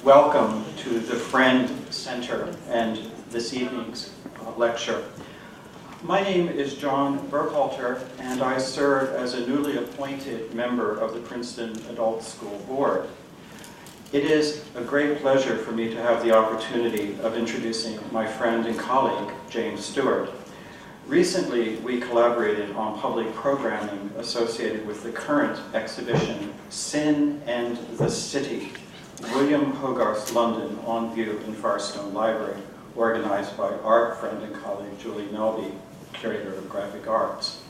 welcome to the Friend Center and this evening's lecture. My name is John Burkhalter, and I serve as a newly appointed member of the Princeton Adult School Board. It is a great pleasure for me to have the opportunity of introducing my friend and colleague, James Stewart. Recently, we collaborated on public programming associated with the current exhibition, Sin and the City, William Hogarth's London on View in Firestone Library, organized by our friend and colleague, Julie Melby, Curator of Graphic Arts.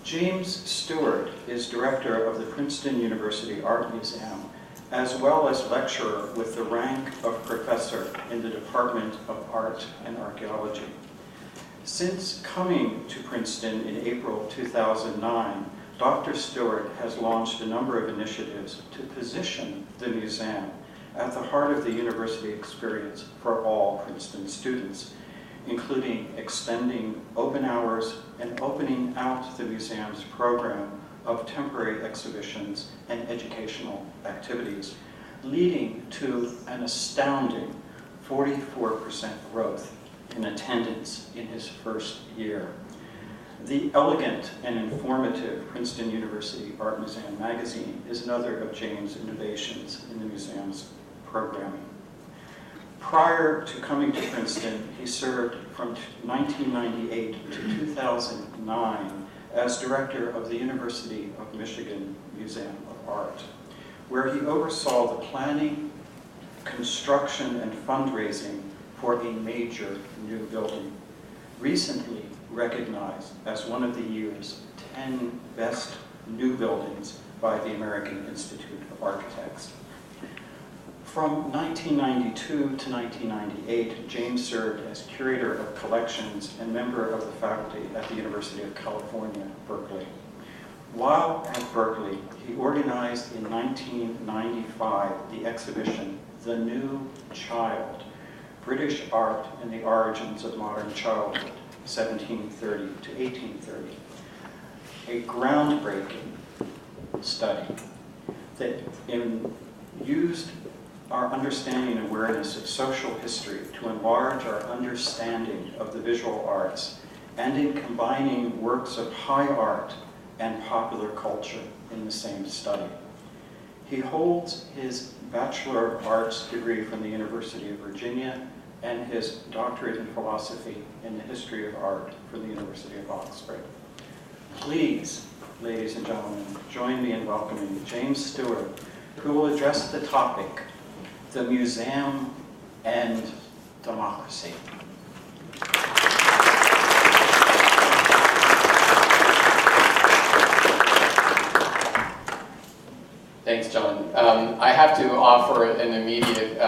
James Stewart is director of the Princeton University Art Museum, as well as lecturer with the rank of professor in the Department of Art and Archaeology. Since coming to Princeton in April 2009, Dr. Stewart has launched a number of initiatives to position the museum at the heart of the university experience for all Princeton students, including extending open hours and opening out the museum's program of temporary exhibitions and educational activities, leading to an astounding 44% growth in attendance in his first year. The elegant and informative Princeton University Art Museum magazine is another of James' innovations in the museum's programming. Prior to coming to Princeton, he served from 1998 to 2009 as director of the University of Michigan Museum of Art, where he oversaw the planning, construction, and fundraising for a major new building, recently recognized as one of the year's 10 best new buildings by the American Institute of Architects. From 1992 to 1998, James served as curator of collections and member of the faculty at the University of California, Berkeley. While at Berkeley, he organized in 1995 the exhibition, The New Child, British Art and the Origins of Modern Childhood, 1730 to 1830, a groundbreaking study that used our understanding and awareness of social history to enlarge our understanding of the visual arts, and in combining works of high art and popular culture in the same study. He holds his Bachelor of Arts degree from the University of Virginia and his doctorate in philosophy in the history of art from the University of Oxford. Please, ladies and gentlemen, join me in welcoming James Stewart, who will address the topic, the museum and democracy. Thanks, John. I have to offer an immediate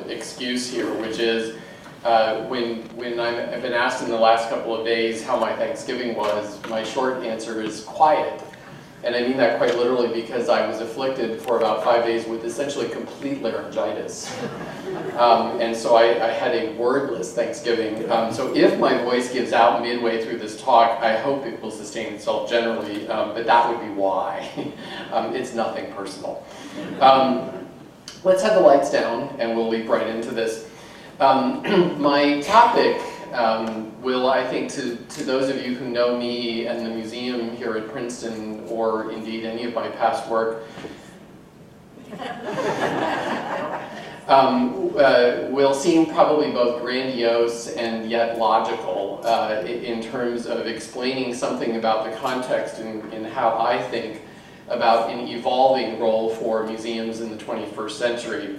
excuse here, which is when I've been asked in the last couple of days how my Thanksgiving was, my short answer is quiet. And I mean that quite literally because I was afflicted for about 5 days with essentially complete laryngitis. And so I had a wordless Thanksgiving. So if my voice gives out midway through this talk, I hope it will sustain itself generally, but that would be why. It's nothing personal. Let's have the lights down and we'll leap right into this. My topic will, I think, to those of you who know me and the museum here at Princeton, or indeed any of my past work, will seem probably both grandiose and yet logical in terms of explaining something about the context in how I think about an evolving role for museums in the 21st century.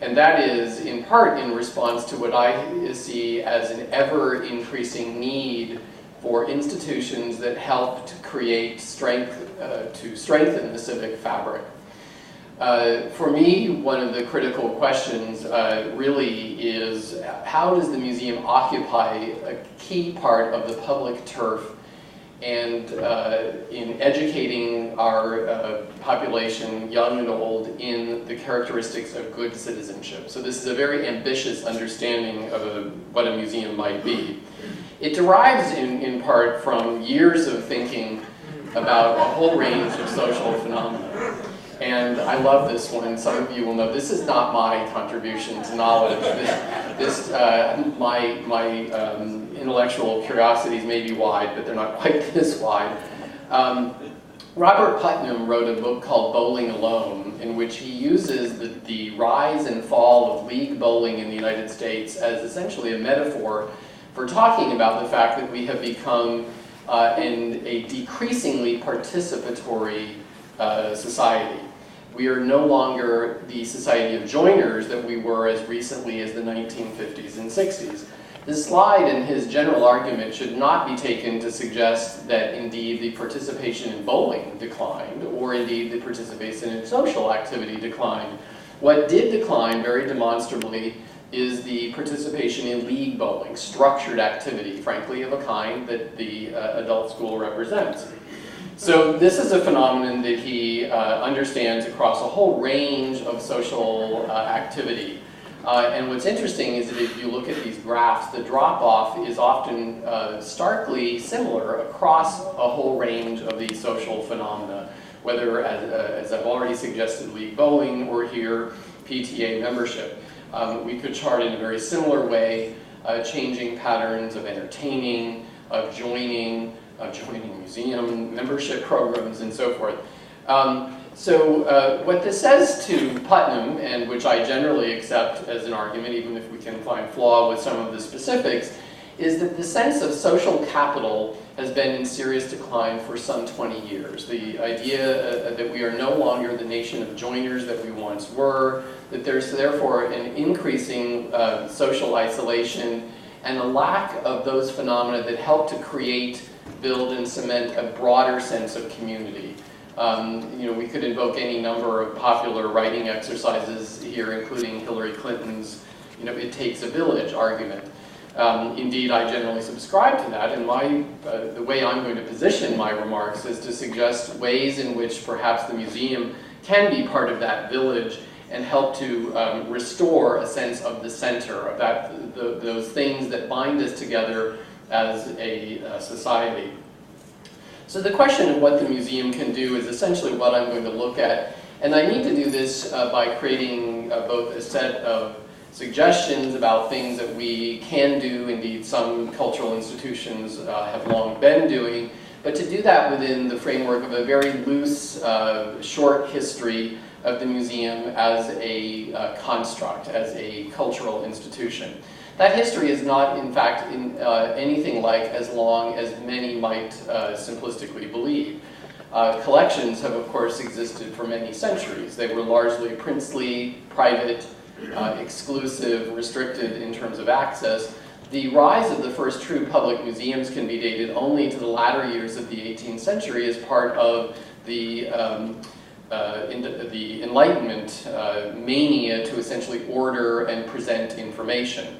And that is in part in response to what I see as an ever-increasing need for institutions that help to create strength, to strengthen the civic fabric. For me, one of the critical questions really is how does the museum occupy a key part of the public turf and in educating our population, young and old, in the characteristics of good citizenship. So this is a very ambitious understanding of what a museum might be. It derives in part from years of thinking about a whole range of social phenomena. And I love this one. Some of you will know this is not my contribution to knowledge. My intellectual curiosities may be wide, but they're not quite this wide. Robert Putnam wrote a book called Bowling Alone, in which he uses the rise and fall of league bowling in the United States as essentially a metaphor for talking about the fact that we have become a decreasingly participatory society. We are no longer the society of joiners that we were as recently as the 1950s and 60s. This slide and his general argument should not be taken to suggest that indeed the participation in bowling declined, or indeed the participation in social activity declined. What did decline very demonstrably is the participation in league bowling, structured activity, frankly, of a kind that the adult school represents. So this is a phenomenon that he understands across a whole range of social activity. And what's interesting is that if you look at these graphs, the drop-off is often starkly similar across a whole range of these social phenomena, whether, as I've already suggested, league bowling, or here, PTA membership. We could chart in a very similar way changing patterns of entertaining, of joining museum membership programs, and so forth. So what this says to Putnam, and which I generally accept as an argument, even if we can find flaw with some of the specifics, is that the sense of social capital has been in serious decline for some 20 years. The idea that we are no longer the nation of joiners that we once were, that there's therefore an increasing social isolation and a lack of those phenomena that help to create, build, and cement a broader sense of community. We could invoke any number of popular writing exercises here, including Hillary Clinton's, it takes a village argument. Indeed, I generally subscribe to that, and the way I'm going to position my remarks is to suggest ways in which perhaps the museum can be part of that village and help to restore a sense of the center, of those things that bind us together as a society. So the question of what the museum can do is essentially what I'm going to look at, and I need to do this by creating both a set of suggestions about things that we can do, indeed some cultural institutions have long been doing, but to do that within the framework of a very loose, short history of the museum as a construct, as a cultural institution. That history is not, in fact, anything like as long as many might simplistically believe. Collections have, of course, existed for many centuries. They were largely princely, private, exclusive, restricted in terms of access. The rise of the first true public museums can be dated only to the latter years of the 18th century as part of the Enlightenment mania to essentially order and present information.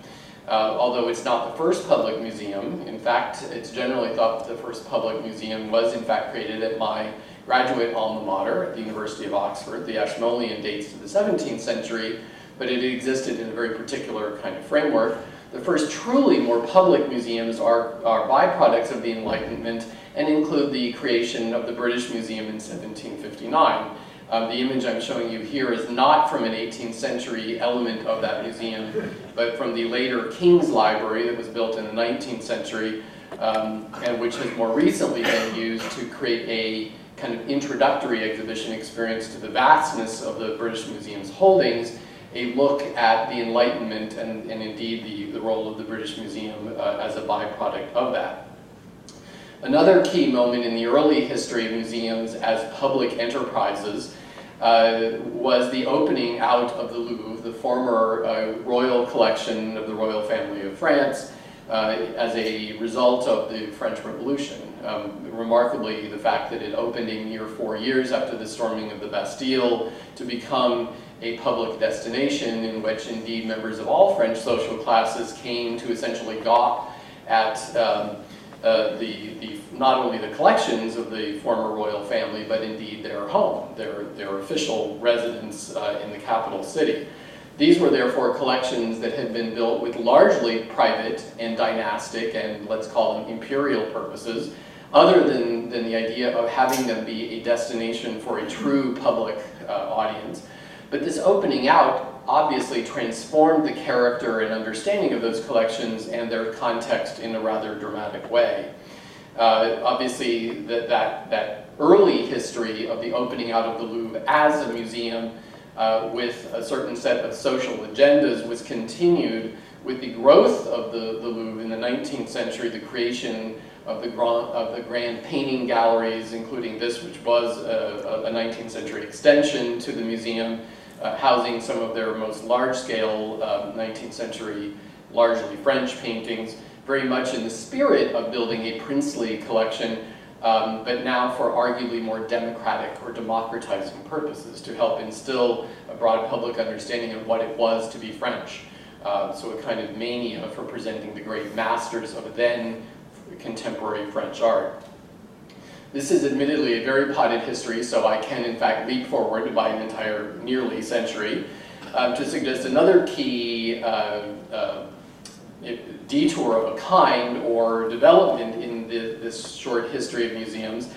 Although it's not the first public museum, in fact, it's generally thought that the first public museum was in fact created at my graduate alma mater at the University of Oxford. The Ashmolean dates to the 17th century, but it existed in a very particular kind of framework. The first truly more public museums are byproducts of the Enlightenment and include the creation of the British Museum in 1759. The image I'm showing you here is not from an 18th century element of that museum, but from the later King's Library that was built in the 19th century, and which has more recently been used to create a kind of introductory exhibition experience to the vastness of the British Museum's holdings, a look at the Enlightenment and indeed the role of the British Museum as a byproduct of that. Another key moment in the early history of museums as public enterprises was the opening out of the Louvre, the former royal collection of the royal family of France, as a result of the French Revolution. Remarkably, the fact that it opened a mere 4 years after the storming of the Bastille to become a public destination in which indeed members of all French social classes came to essentially gawk at not only the collections of the former royal family, but indeed their home, their official residence in the capital city. These were therefore collections that had been built with largely private and dynastic and let's call them imperial purposes, other than the idea of having them be a destination for a true public audience. But this opening out obviously transformed the character and understanding of those collections and their context in a rather dramatic way. Obviously, that early history of the opening out of the Louvre as a museum with a certain set of social agendas was continued with the growth of the Louvre in the 19th century, the creation of the grand painting galleries, including this, which was a 19th century extension to the museum, housing some of their most large-scale 19th century, largely French paintings, very much in the spirit of building a princely collection, but now for arguably more democratic or democratizing purposes to help instill a broad public understanding of what it was to be French. So a kind of mania for presenting the great masters of then contemporary French art. This is admittedly a very potted history, so I can in fact leap forward by an entire nearly century to suggest another key detour of a kind or development in this short history of museums,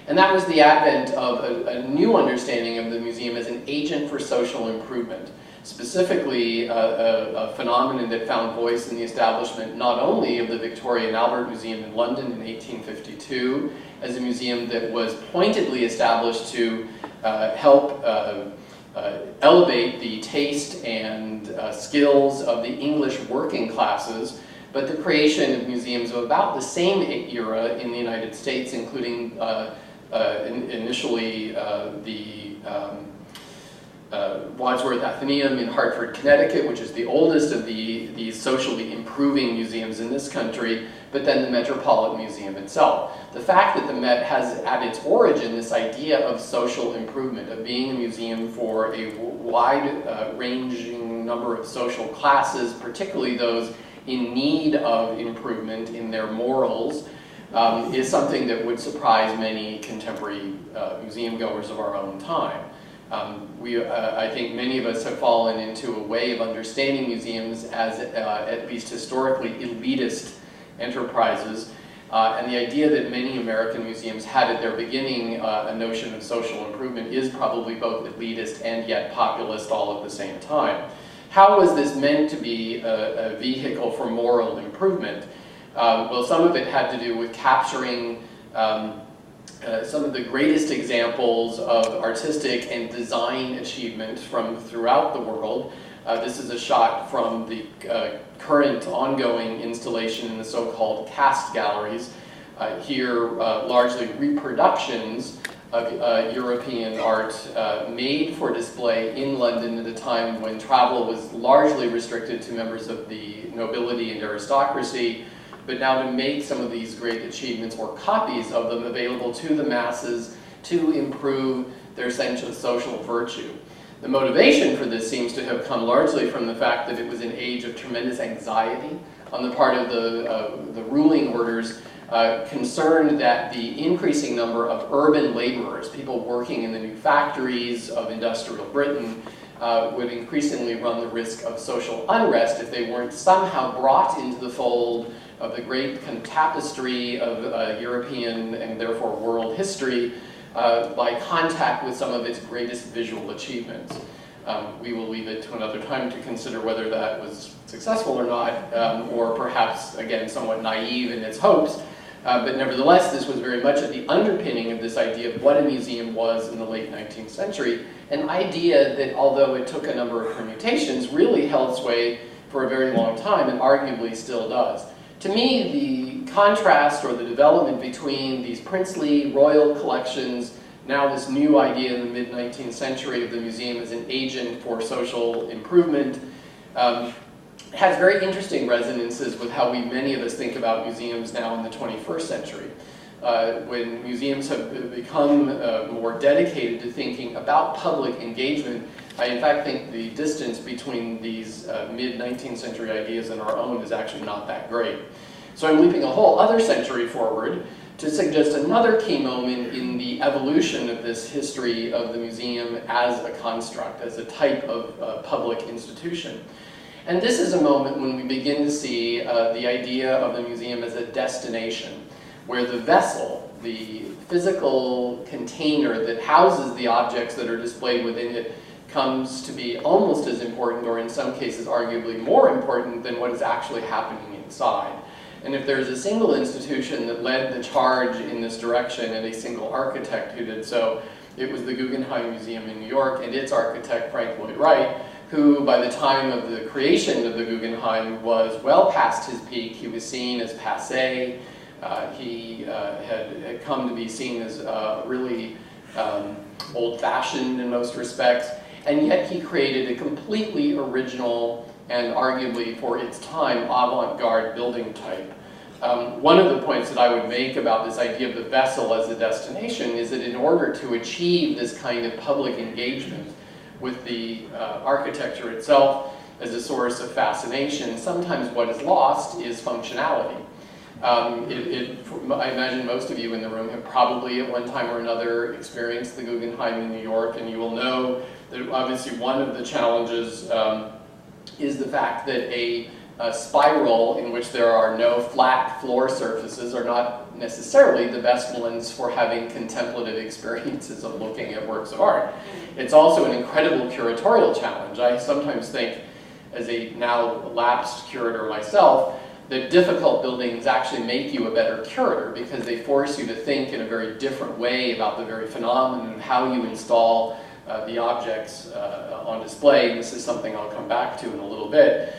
and that was the advent of a new understanding of the museum as an agent for social improvement. Specifically, a phenomenon that found voice in the establishment not only of the Victoria and Albert Museum in London in 1852 as a museum that was pointedly established to help elevate the taste and skills of the English working classes, but the creation of museums of about the same era in the United States, including initially the Wadsworth Atheneum in Hartford, Connecticut, which is the oldest of the socially improving museums in this country, but then the Metropolitan Museum itself. The fact that the Met has at its origin this idea of social improvement, of being a museum for a wide-ranging number of social classes, particularly those in need of improvement in their morals, is something that would surprise many contemporary museum goers of our own time. I think many of us have fallen into a way of understanding museums as, at least historically, elitist enterprises. And the idea that many American museums had at their beginning a notion of social improvement is probably both elitist and yet populist all at the same time. How was this meant to be a vehicle for moral improvement? Well, some of it had to do with capturing some of the greatest examples of artistic and design achievement from throughout the world. This is a shot from the current ongoing installation in the so-called cast galleries. Here, largely reproductions of European art made for display in London at a time when travel was largely restricted to members of the nobility and aristocracy, but now to make some of these great achievements or copies of them available to the masses to improve their sense of social virtue. The motivation for this seems to have come largely from the fact that it was an age of tremendous anxiety on the part of the ruling orders, concerned that the increasing number of urban laborers, people working in the new factories of industrial Britain, would increasingly run the risk of social unrest if they weren't somehow brought into the fold of the great kind of tapestry of European and therefore world history by contact with some of its greatest visual achievements. We will leave it to another time to consider whether that was successful or not, or perhaps, again, somewhat naive in its hopes. But nevertheless, this was very much at the underpinning of this idea of what a museum was in the late 19th century, an idea that, although it took a number of permutations, really held sway for a very long time and arguably still does. To me, the contrast or the development between these princely royal collections, now this new idea in the mid-19th century of the museum as an agent for social improvement, has very interesting resonances with how many of us think about museums now in the 21st century. When museums have become more dedicated to thinking about public engagement, I in fact think the distance between these mid-19th century ideas and our own is actually not that great. So I'm leaping a whole other century forward to suggest another key moment in the evolution of this history of the museum as a construct, as a type of public institution. And this is a moment when we begin to see the idea of the museum as a destination, where the vessel the physical container that houses the objects that are displayed within it comes to be almost as important, or in some cases arguably more important, than what is actually happening inside. And if there's a single institution that led the charge in this direction and a single architect who did so, it was the Guggenheim Museum in New York and its architect, Frank Lloyd Wright, who by the time of the creation of the Guggenheim was well past his peak. He was seen as passé. He had come to be seen as really old-fashioned in most respects, and yet he created a completely original and arguably for its time avant-garde building type. One of the points that I would make about this idea of the vessel as a destination is that in order to achieve this kind of public engagement with the architecture itself as a source of fascination, sometimes what is lost is functionality. I imagine most of you in the room have probably at one time or another experienced the Guggenheim in New York, and you will know that obviously one of the challenges is the fact that a spiral in which there are no flat floor surfaces are not necessarily the best ones for having contemplative experiences of looking at works of art. It's also an incredible curatorial challenge. I sometimes think, as a now lapsed curator myself, that difficult buildings actually make you a better curator because they force you to think in a very different way about the very phenomenon of how you install the objects on display. And this is something I'll come back to in a little bit.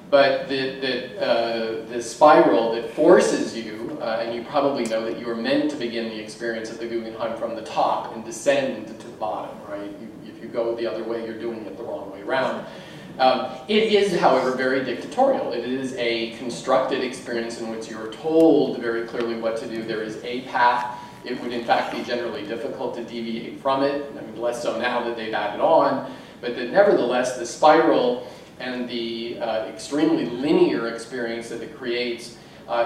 But the spiral that forces you, and you probably know that you are meant to begin the experience of the Guggenheim from the top and descend to the bottom, right? If you go the other way, you're doing it the wrong way around. It is, however, very dictatorial. It is a constructed experience in which you are told very clearly what to do. There is a path. It would, in fact, be generally difficult to deviate from it. I mean, less so now that they've added on. But that nevertheless, the spiral and the extremely linear experience that it creates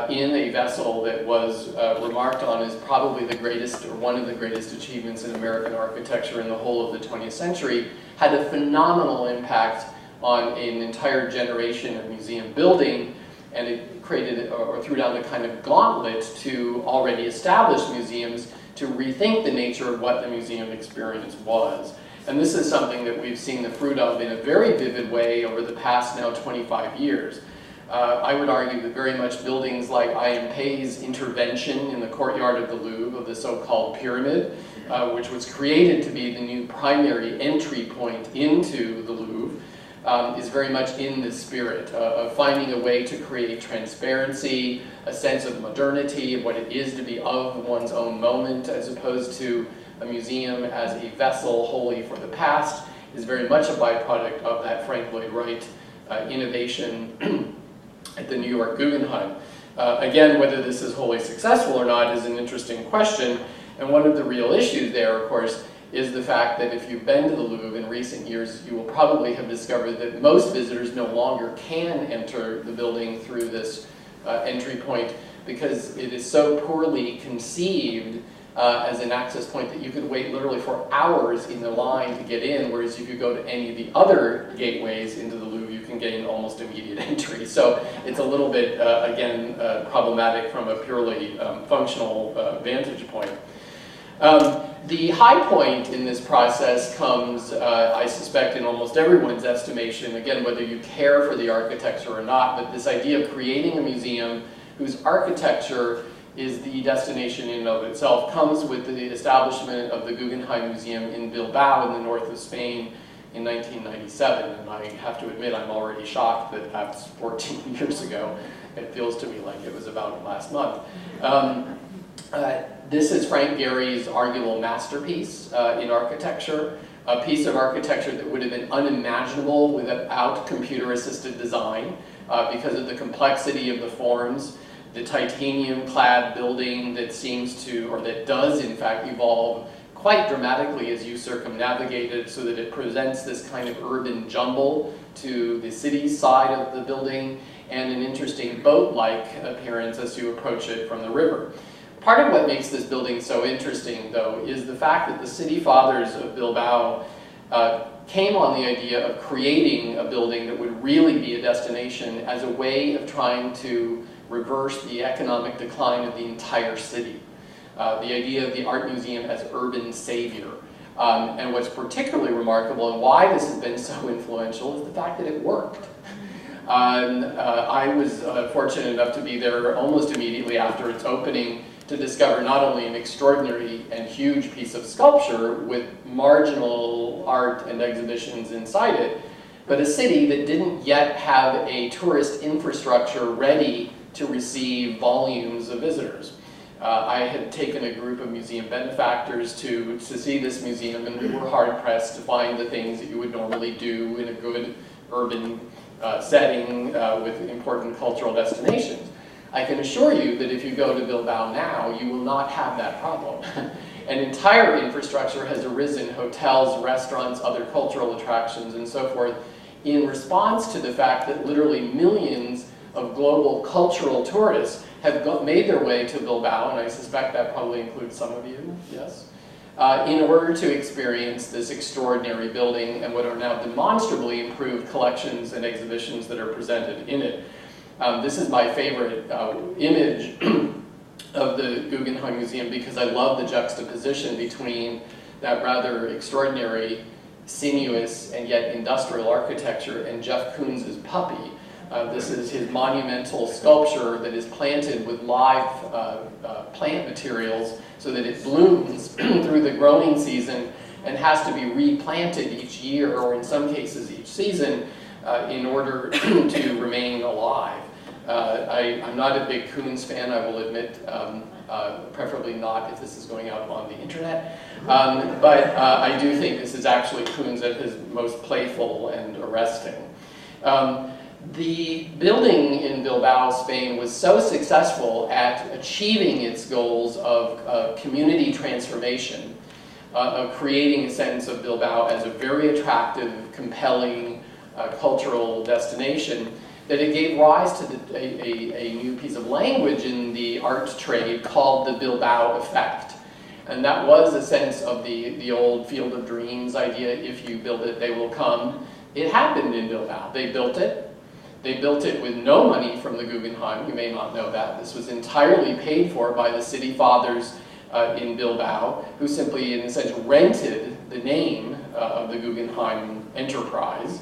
in a vessel that was remarked on as probably the greatest, or one of the greatest achievements in American architecture in the whole of the 20th century, had a phenomenal impact on an entire generation of museum building, and it created or threw down the kind of gauntlet to already established museums to rethink the nature of what the museum experience was. And this is something that we've seen the fruit of in a very vivid way over the past now 25 years. I would argue that very much buildings like I.M. Pei's intervention in the courtyard of the Louvre, of the so-called pyramid, which was created to be the new primary entry point into the Louvre, is very much in the spirit of finding a way to create transparency, a sense of modernity, of what it is to be of one's own moment, as opposed to a museum as a vessel wholly for the past, is very much a byproduct of that Frank Lloyd Wright innovation at the New York Guggenheim. Again, whether this is wholly successful or not is an interesting question, and one of the real issues there, of course, is the fact that if you've been to the Louvre in recent years, you will probably have discovered that most visitors no longer can enter the building through this entry point because it is so poorly conceived as an access point that you could wait literally for hours in the line to get in, whereas if you go to any of the other gateways into the Louvre, you can gain almost immediate entry. So it's a little bit, again, problematic from a purely functional vantage point. The high point in this process comes, I suspect, in almost everyone's estimation, again, whether you care for the architecture or not, but this idea of creating a museum whose architecture is the destination in and of itself comes with the establishment of the Guggenheim Museum in Bilbao in the north of Spain in 1997. And I have to admit, I'm already shocked that that's 14 years ago. It feels to me like it was about last month. This is Frank Gehry's arguable masterpiece in architecture, a piece of architecture that would have been unimaginable without computer-assisted design because of the complexity of the forms, the titanium-clad building that seems to, or that does in fact evolve quite dramatically as you circumnavigate it so that it presents this kind of urban jumble to the city side of the building and an interesting boat-like appearance as you approach it from the river. Part of what makes this building so interesting, though, is the fact that the city fathers of Bilbao came on the idea of creating a building that would really be a destination as a way of trying to reverse the economic decline of the entire city. the idea of the art museum as urban savior. And what's particularly remarkable and why this has been so influential is the fact that it worked. I was fortunate enough to be there almost immediately after its opening to discover not only an extraordinary and huge piece of sculpture with marginal art and exhibitions inside it, but a city that didn't yet have a tourist infrastructure ready to receive volumes of visitors. I had taken a group of museum benefactors to see this museum, and we were hard-pressed to find the things that you would normally do in a good urban setting with important cultural destinations. I can assure you that if you go to Bilbao now, you will not have that problem. An entire infrastructure has arisen, hotels, restaurants, other cultural attractions, and so forth, in response to the fact that literally millions of global cultural tourists have made their way to Bilbao, and I suspect that probably includes some of you, yes, in order to experience this extraordinary building and what are now demonstrably improved collections and exhibitions that are presented in it. This is my favorite image of the Guggenheim Museum because I love the juxtaposition between that rather extraordinary, sinuous, and yet industrial architecture and Jeff Koons's puppy. This is his monumental sculpture that is planted with live plant materials so that it blooms through the growing season and has to be replanted each year, or in some cases each season, in order to remain alive. I'm not a big Koons fan, I will admit, preferably not if this is going out on the internet, but I do think this is actually Koons at his most playful and arresting. The building in Bilbao, Spain was so successful at achieving its goals of community transformation, of creating a sense of Bilbao as a very attractive, compelling cultural destination, that it gave rise to a new piece of language in the art trade called the Bilbao effect. And that was a sense of the old Field of Dreams idea, if you build it, they will come. It happened in Bilbao. They built it. They built it with no money from the Guggenheim. You may not know that. This was entirely paid for by the city fathers in Bilbao, who simply, in a sense, rented the name of the Guggenheim enterprise.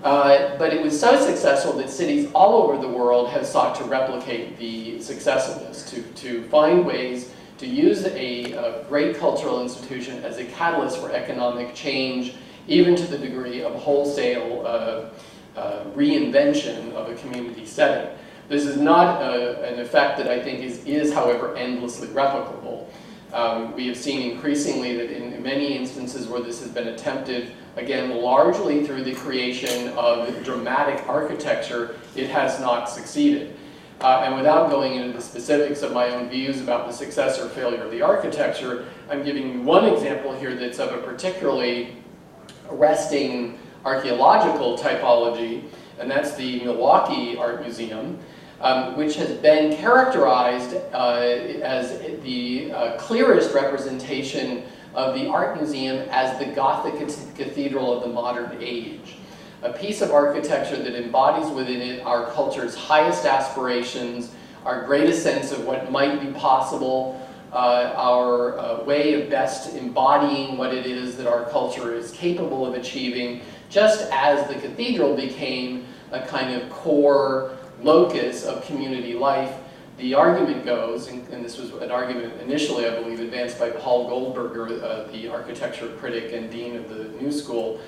But it was so successful that cities all over the world have sought to replicate the success of this, to find ways to use a great cultural institution as a catalyst for economic change, even to the degree of wholesale reinvention of a community setting. This is not an effect that I think is, however, endlessly replicable. We have seen increasingly that in many instances where this has been attempted, again, largely through the creation of dramatic architecture, it has not succeeded. And without going into the specifics of my own views about the success or failure of the architecture, I'm giving you one example here that's of a particularly arresting archaeological typology, and that's the Milwaukee Art Museum, which has been characterized as the clearest representation of the art museum as the Gothic cathedral of the modern age. A piece of architecture that embodies within it our culture's highest aspirations, our greatest sense of what might be possible, our way of best embodying what it is that our culture is capable of achieving, just as the cathedral became a kind of core locus of community life. The argument goes, and this was an argument initially, I believe, advanced by Paul Goldberger, the architecture critic and dean of the New School,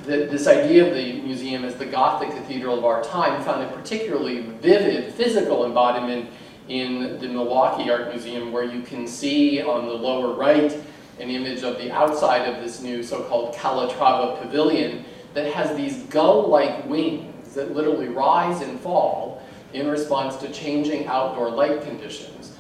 this idea of the museum as the Gothic cathedral of our time found a particularly vivid physical embodiment in the Milwaukee Art Museum, where you can see on the lower right an image of the outside of this new so-called Calatrava pavilion that has these gull-like wings that literally rise and fall in response to changing outdoor light conditions.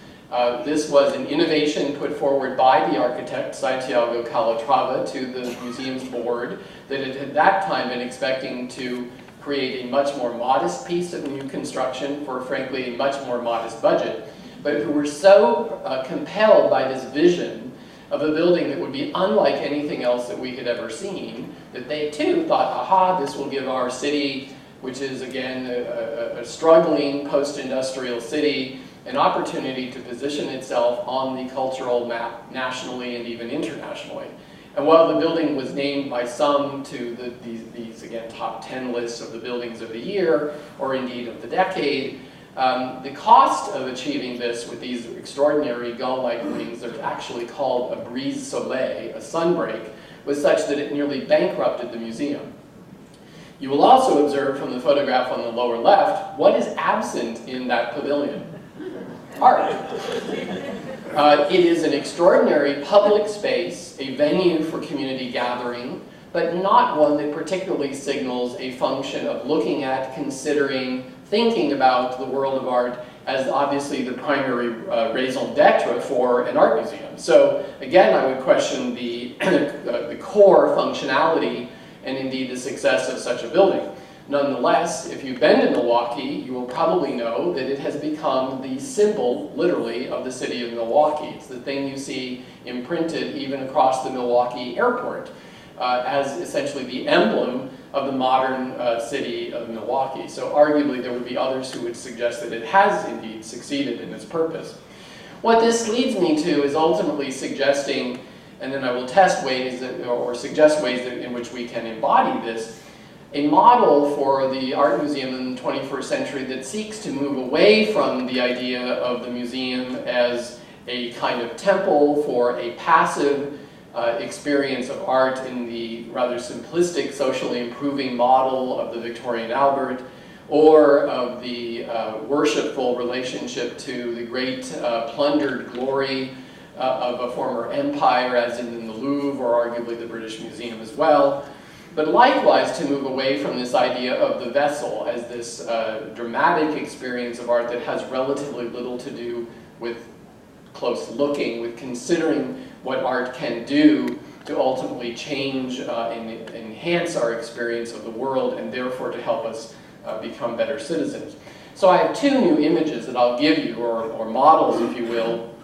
This was an innovation put forward by the architect, Santiago Calatrava, to the museum's board that it had at that time been expecting to create a much more modest piece of new construction for, frankly, a much more modest budget, but who were so compelled by this vision of a building that would be unlike anything else that we had ever seen, that they too thought, aha, this will give our city, which is again a struggling post-industrial city, an opportunity to position itself on the cultural map nationally and even internationally. And while the building was named by some to these again, top 10 lists of the buildings of the year, or indeed of the decade, the cost of achieving this with these extraordinary gull-like wings that are actually called a brise soleil, a sunbreak, was such that it nearly bankrupted the museum. You will also observe from the photograph on the lower left, what is absent in that pavilion? Art. It is an extraordinary public space, a venue for community gathering, but not one that particularly signals a function of looking at, considering, thinking about the world of art as obviously the primary raison d'etre for an art museum. So again, I would question the core functionality and indeed the success of such a building. Nonetheless, if you've been to Milwaukee, you will probably know that it has become the symbol, literally, of the city of Milwaukee. It's the thing you see imprinted even across the Milwaukee airport as essentially the emblem of the modern city of Milwaukee. So arguably there would be others who would suggest that it has indeed succeeded in its purpose. What this leads me to is ultimately suggesting, and then I will test ways that, or suggest ways that, in which we can embody this, a model for the art museum in the 21st century that seeks to move away from the idea of the museum as a kind of temple for a passive experience of art in the rather simplistic socially improving model of the Victorian Albert, or of the worshipful relationship to the great plundered glory of a former empire, as in the Louvre, or arguably the British Museum as well. But likewise, to move away from this idea of the vessel as this dramatic experience of art that has relatively little to do with close looking, with considering what art can do to ultimately change and enhance our experience of the world, and therefore to help us become better citizens. So I have two new images that I'll give you, or models, if you will,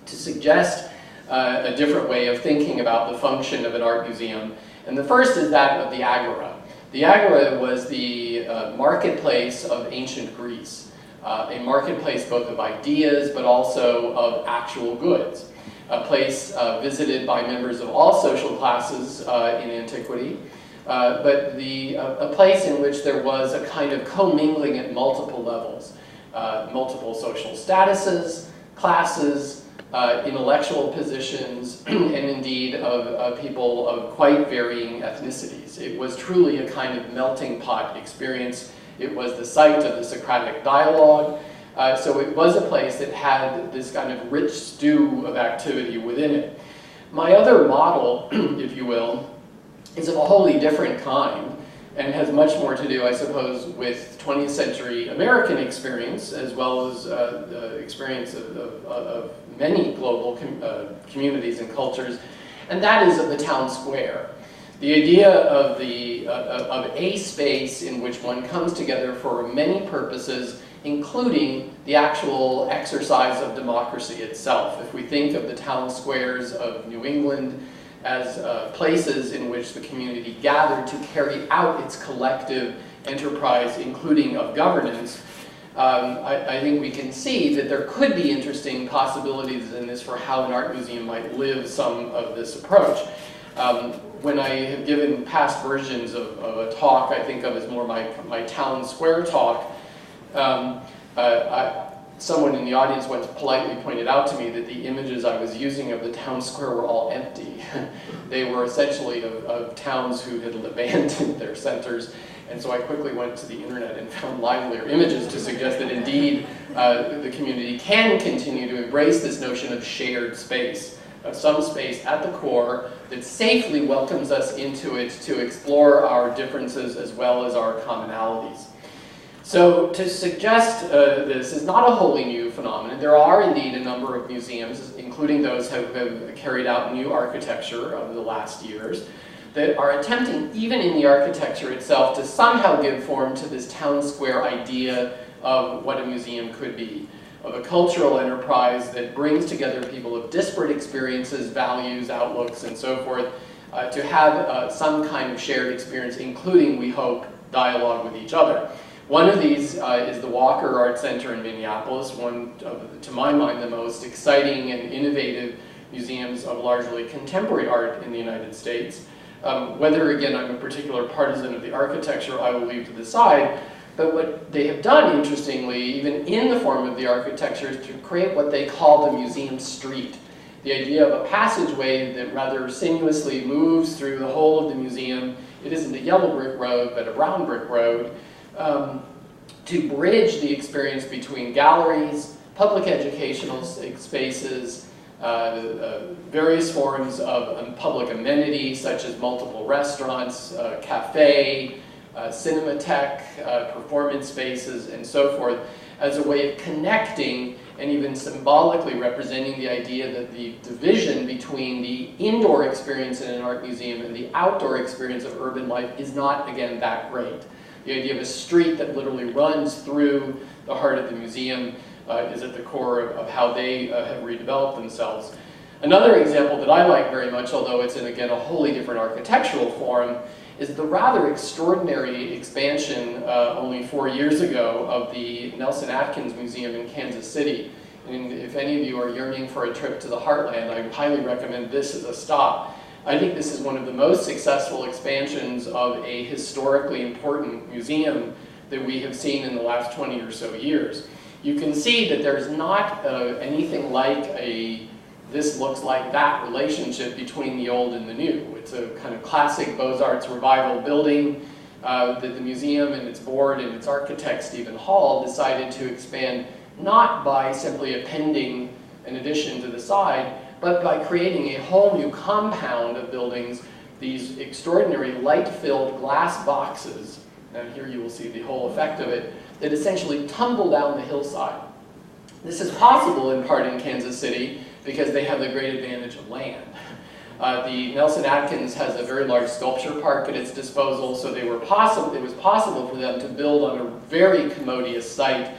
to suggest a different way of thinking about the function of an art museum. And the first is that of the Agora. The Agora was the marketplace of ancient Greece, a marketplace both of ideas but also of actual goods, a place visited by members of all social classes in antiquity, but a place in which there was a kind of commingling at multiple levels, multiple social statuses, classes, intellectual positions, and indeed of people of quite varying ethnicities. It was truly a kind of melting pot experience. It was the site of the Socratic dialogue, so it was a place that had this kind of rich stew of activity within it. My other model, if you will, is of a wholly different kind, and has much more to do, I suppose, with 20th century American experience, as well as the experience of many global communities and cultures, and that is of the town square. The idea of a space in which one comes together for many purposes, including the actual exercise of democracy itself. If we think of the town squares of New England as places in which the community gathered to carry out its collective enterprise, including of governance, I think we can see that there could be interesting possibilities in this for how an art museum might live some of this approach. When I have given past versions of a talk I think of as more my town square talk, someone in the audience once politely pointed out to me that the images I was using of the town square were all empty. They were essentially of towns who had abandoned their centers, and so I quickly went to the internet and found livelier images to suggest that indeed the community can continue to embrace this notion of shared space, of some space at the core that safely welcomes us into it to explore our differences as well as our commonalities. So to suggest this is not a wholly new phenomenon. There are indeed a number of museums, including those who have carried out new architecture over the last years, that are attempting, even in the architecture itself, to somehow give form to this town square idea of what a museum could be, of a cultural enterprise that brings together people of disparate experiences, values, outlooks, and so forth, to have some kind of shared experience, including, we hope, dialogue with each other. One of these is the Walker Art Center in Minneapolis, one of, to my mind, the most exciting and innovative museums of largely contemporary art in the United States. Whether, again, I'm a particular partisan of the architecture, I will leave to the side, but what they have done, interestingly, even in the form of the architecture, is to create what they call the museum street. The idea of a passageway that rather sinuously moves through the whole of the museum. It isn't a yellow brick road, but a brown brick road, to bridge the experience between galleries, public educational spaces, various forms of public amenities such as multiple restaurants, cafe, cinematheque, performance spaces, and so forth, as a way of connecting and even symbolically representing the idea that the division between the indoor experience in an art museum and the outdoor experience of urban life is not, again, that great. The idea of a street that literally runs through the heart of the museum is at the core of how they have redeveloped themselves. Another example that I like very much, although it's in, again, a wholly different architectural form, is the rather extraordinary expansion only 4 years ago of the Nelson Atkins Museum in Kansas City. And if any of you are yearning for a trip to the heartland, I highly recommend this as a stop. I think this is one of the most successful expansions of a historically important museum that we have seen in the last 20 or so years. You can see that there's not anything like a this looks like that relationship between the old and the new. It's a kind of classic Beaux-Arts revival building that the museum and its board and its architect, Stephen Hall, decided to expand not by simply appending an addition to the side, but by creating a whole new compound of buildings, these extraordinary light-filled glass boxes, and here you will see the whole effect of it, that essentially tumble down the hillside. This is possible in part in Kansas City because they have the great advantage of land. The Nelson Atkins has a very large sculpture park at its disposal, so it was possible for them to build on a very commodious site.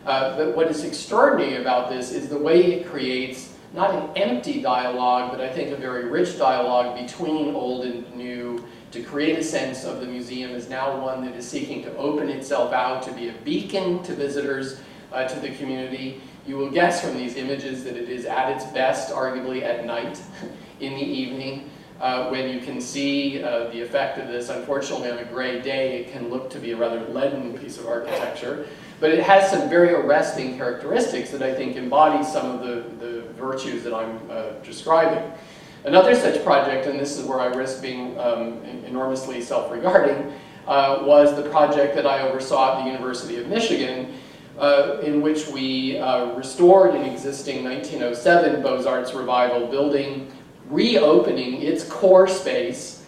But what is extraordinary about this is the way it creates not an empty dialogue, but I think a very rich dialogue between old and new to create a sense of the museum as now one that is seeking to open itself out to be a beacon to visitors, to the community. You will guess from these images that it is at its best, arguably, at night, in the evening, when you can see the effect of this. Unfortunately, on a gray day, it can look to be a rather leaden piece of architecture, but it has some very arresting characteristics that I think embody some of the virtues that I'm describing. Another such project, and this is where I risk being enormously self-regarding, was the project that I oversaw at the University of Michigan, in which we restored an existing 1907 Beaux-Arts Revival building, reopening its core space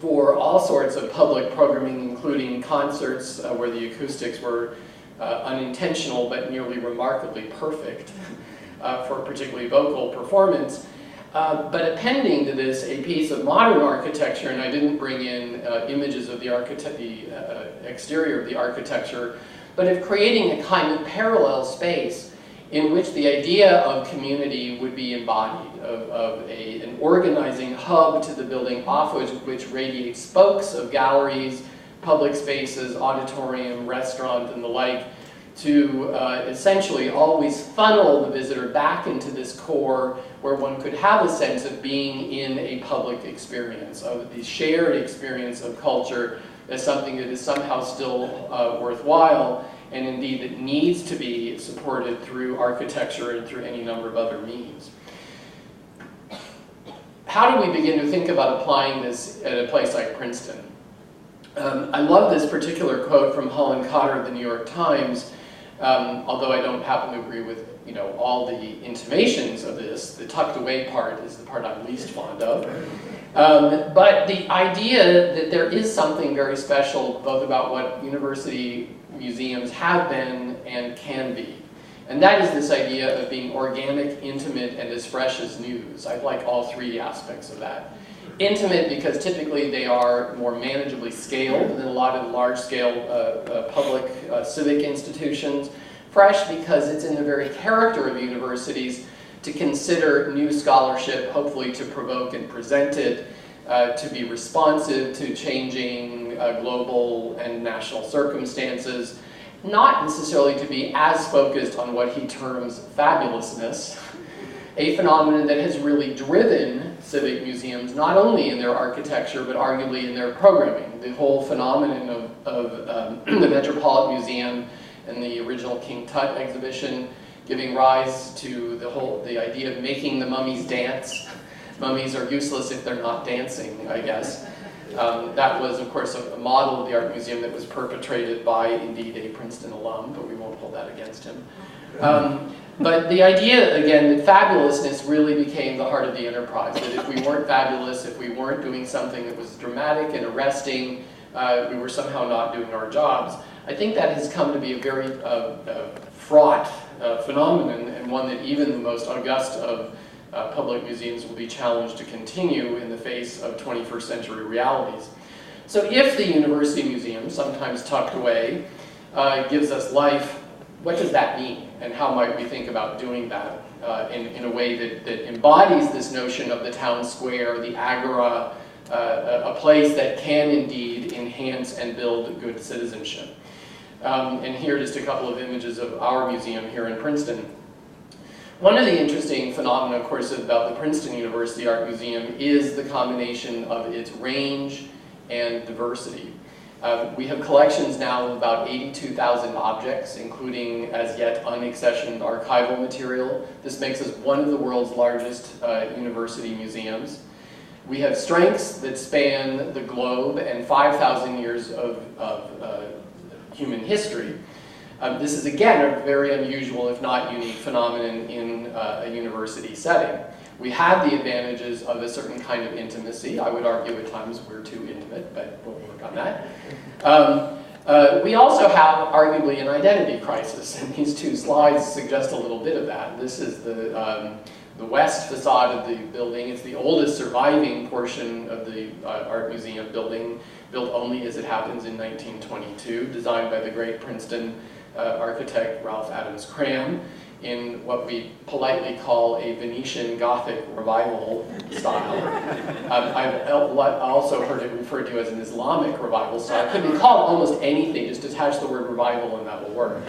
for all sorts of public programming, including concerts where the acoustics were unintentional but nearly remarkably perfect for particularly vocal performance. But appending to this a piece of modern architecture, and I didn't bring in images of the exterior of the architecture, but of creating a kind of parallel space in which the idea of community would be embodied, of an organizing hub to the building off which radiate spokes of galleries, public spaces, auditorium, restaurant, and the like, to essentially always funnel the visitor back into this core where one could have a sense of being in a public experience, of the shared experience of culture as something that is somehow still worthwhile, and indeed that needs to be supported through architecture and through any number of other means. How do we begin to think about applying this at a place like Princeton? I love this particular quote from Holland Cotter of the New York Times, although I don't happen to agree with all the intimations of this. The tucked away part is the part I'm least fond of. But the idea that there is something very special both about what university museums have been and can be. And that is this idea of being organic, intimate, and as fresh as news. I like all three aspects of that. Intimate because typically they are more manageably scaled than a lot of large-scale public civic institutions. Fresh because it's in the very character of universities to consider new scholarship, hopefully to provoke and present it, to be responsive to changing global and national circumstances, not necessarily to be as focused on what he terms fabulousness, a phenomenon that has really driven civic museums, not only in their architecture, but arguably in their programming. The whole phenomenon of the Metropolitan Museum and the original King Tut exhibition giving rise to the idea of making the mummies dance. Mummies are useless if they're not dancing, I guess. That was, of course, a model of the art museum that was perpetrated by, indeed, a Princeton alum, but we won't hold that against him. But the idea, again, that fabulousness really became the heart of the enterprise, that if we weren't fabulous, if we weren't doing something that was dramatic and arresting, we were somehow not doing our jobs. I think that has come to be a very fraught phenomenon, and one that even the most august of public museums will be challenged to continue in the face of 21st century realities. So if the university museum, sometimes tucked away, gives us life, what does that mean? And how might we think about doing that in a way that embodies this notion of the town square, the agora, a place that can indeed enhance and build good citizenship. And here are just a couple of images of our museum here in Princeton. One of the interesting phenomena, of course, about the Princeton University Art Museum is the combination of its range and diversity. We have collections now of about 82,000 objects, including as yet unaccessioned archival material. This makes us one of the world's largest university museums. We have strengths that span the globe and 5,000 years of human history. This is, again, a very unusual, if not unique, phenomenon in a university setting. We have the advantages of a certain kind of intimacy. I would argue at times we're too intimate, but we'll work on that. We also have, arguably, an identity crisis, and these two slides suggest a little bit of that. This is the west facade of the building. It's the oldest surviving portion of the Art Museum building, built only, as it happens, in 1922, designed by the great Princeton architect Ralph Adams Cram, in what we politely call a Venetian Gothic revival style. I've also heard it referred to as an Islamic revival style. It could be called almost anything, just attach the word revival and that will work.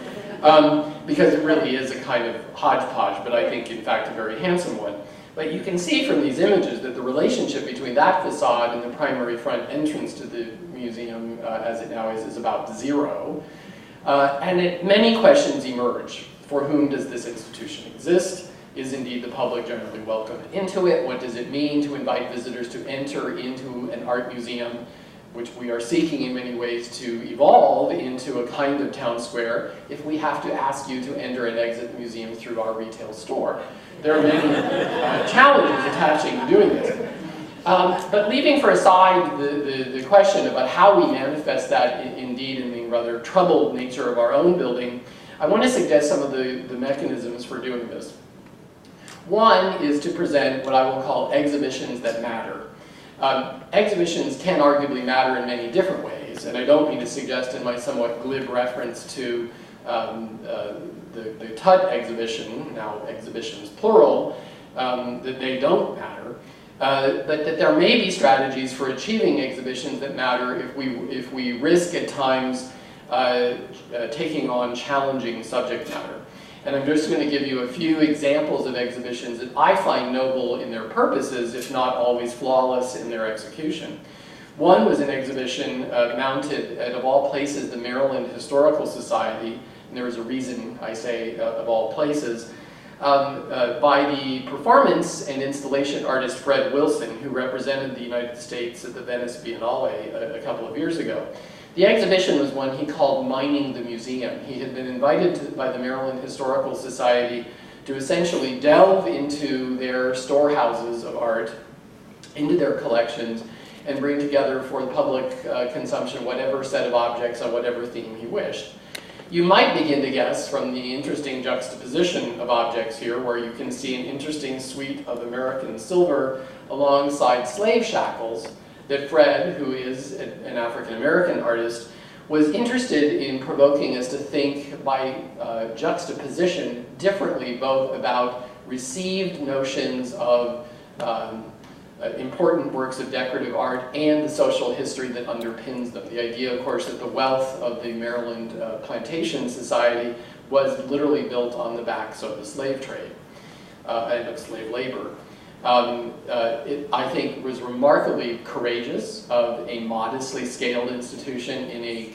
Because it really is a kind of hodgepodge, but I think in fact a very handsome one. But you can see from these images that the relationship between that facade and the primary front entrance to the museum, as it now is about zero. And many questions emerge. For whom does this institution exist? Is indeed the public generally welcome into it? What does it mean to invite visitors to enter into an art museum, which we are seeking in many ways to evolve into a kind of town square, if we have to ask you to enter and exit the museum through our retail store? There are many challenges attaching to doing this. But leaving for aside the question about how we manifest that indeed in the rather troubled nature of our own building, I want to suggest some of the mechanisms for doing this. One is to present what I will call exhibitions that matter. Exhibitions can arguably matter in many different ways, and I don't mean to suggest in my somewhat glib reference to the Tut exhibition, now exhibitions plural, that they don't matter, but that there may be strategies for achieving exhibitions that matter if we risk at times taking on challenging subject matter. And I'm just going to give you a few examples of exhibitions that I find noble in their purposes, if not always flawless in their execution. One was an exhibition mounted at, of all places, the Maryland Historical Society, and there is a reason I say of all places, by the performance and installation artist Fred Wilson, who represented the United States at the Venice Biennale a couple of years ago. The exhibition was one he called Mining the Museum. He had been invited by the Maryland Historical Society to essentially delve into their storehouses of art, into their collections, and bring together for the public consumption whatever set of objects on whatever theme he wished. You might begin to guess from the interesting juxtaposition of objects here, where you can see an interesting suite of American silver alongside slave shackles, that Fred, who is an African-American artist, was interested in provoking us to think by juxtaposition differently, both about received notions of important works of decorative art and the social history that underpins them. The idea, of course, that the wealth of the Maryland plantation society was literally built on the backs of the slave trade and of slave labor. It, I think, was remarkably courageous of a modestly scaled institution in a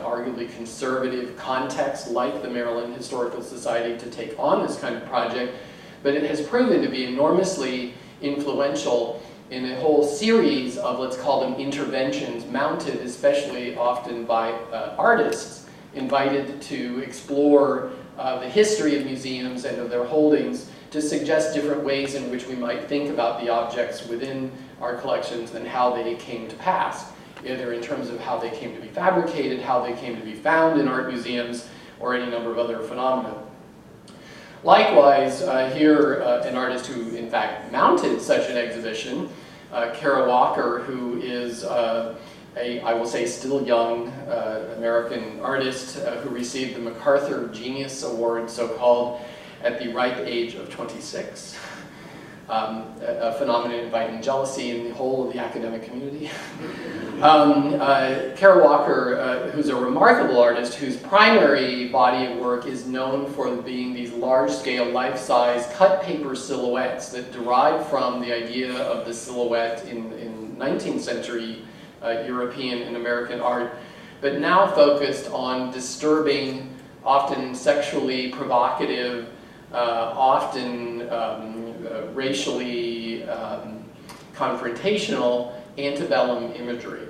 arguably conservative context like the Maryland Historical Society to take on this kind of project, but it has proven to be enormously influential in a whole series of, let's call them, interventions mounted especially often by artists invited to explore the history of museums and of their holdings, to suggest different ways in which we might think about the objects within our collections and how they came to pass, either in terms of how they came to be fabricated, how they came to be found in art museums, or any number of other phenomena. Likewise, here, an artist who, in fact, mounted such an exhibition, Kara Walker, who is I will say, still young American artist who received the MacArthur Genius Award, so-called, at the ripe age of 26. A phenomenon inviting jealousy in the whole of the academic community. Kara Walker, who's a remarkable artist, whose primary body of work is known for being these large-scale, life-size, cut paper silhouettes that derive from the idea of the silhouette in 19th century European and American art, but now focused on disturbing, often sexually provocative, often racially confrontational antebellum imagery.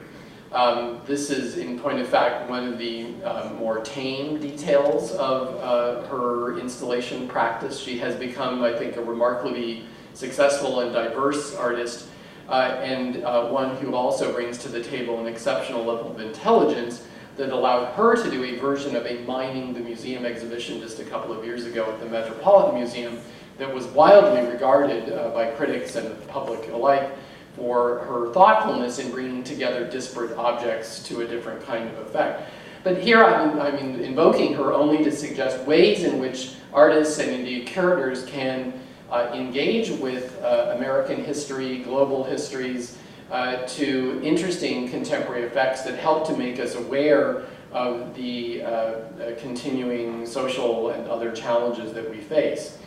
This is, in point of fact, one of the more tame details of her installation practice. She has become, I think, a remarkably successful and diverse artist, and one who also brings to the table an exceptional level of intelligence that allowed her to do a version of a Mining the Museum exhibition just a couple of years ago at the Metropolitan Museum that was wildly regarded by critics and the public alike for her thoughtfulness in bringing together disparate objects to a different kind of effect. But here I'm invoking her only to suggest ways in which artists and indeed curators can engage with American history, global histories, to interesting contemporary effects that help to make us aware of the continuing social and other challenges that we face.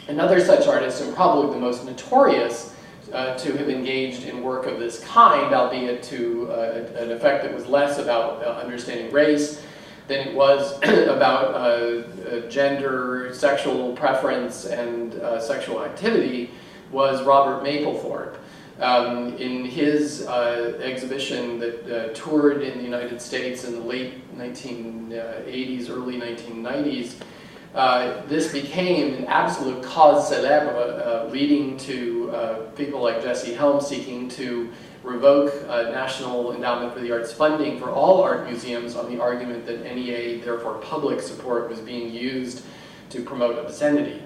Another such artist, and probably the most notorious to have engaged in work of this kind, albeit to an effect that was less about understanding race than it was about gender, sexual preference, and sexual activity, was Robert Mapplethorpe. In his exhibition that toured in the United States in the late 1980s, early 1990s, this became an absolute cause célèbre, leading to people like Jesse Helms seeking to revoke National Endowment for the Arts funding for all art museums on the argument that NEA, therefore public support, was being used to promote obscenity.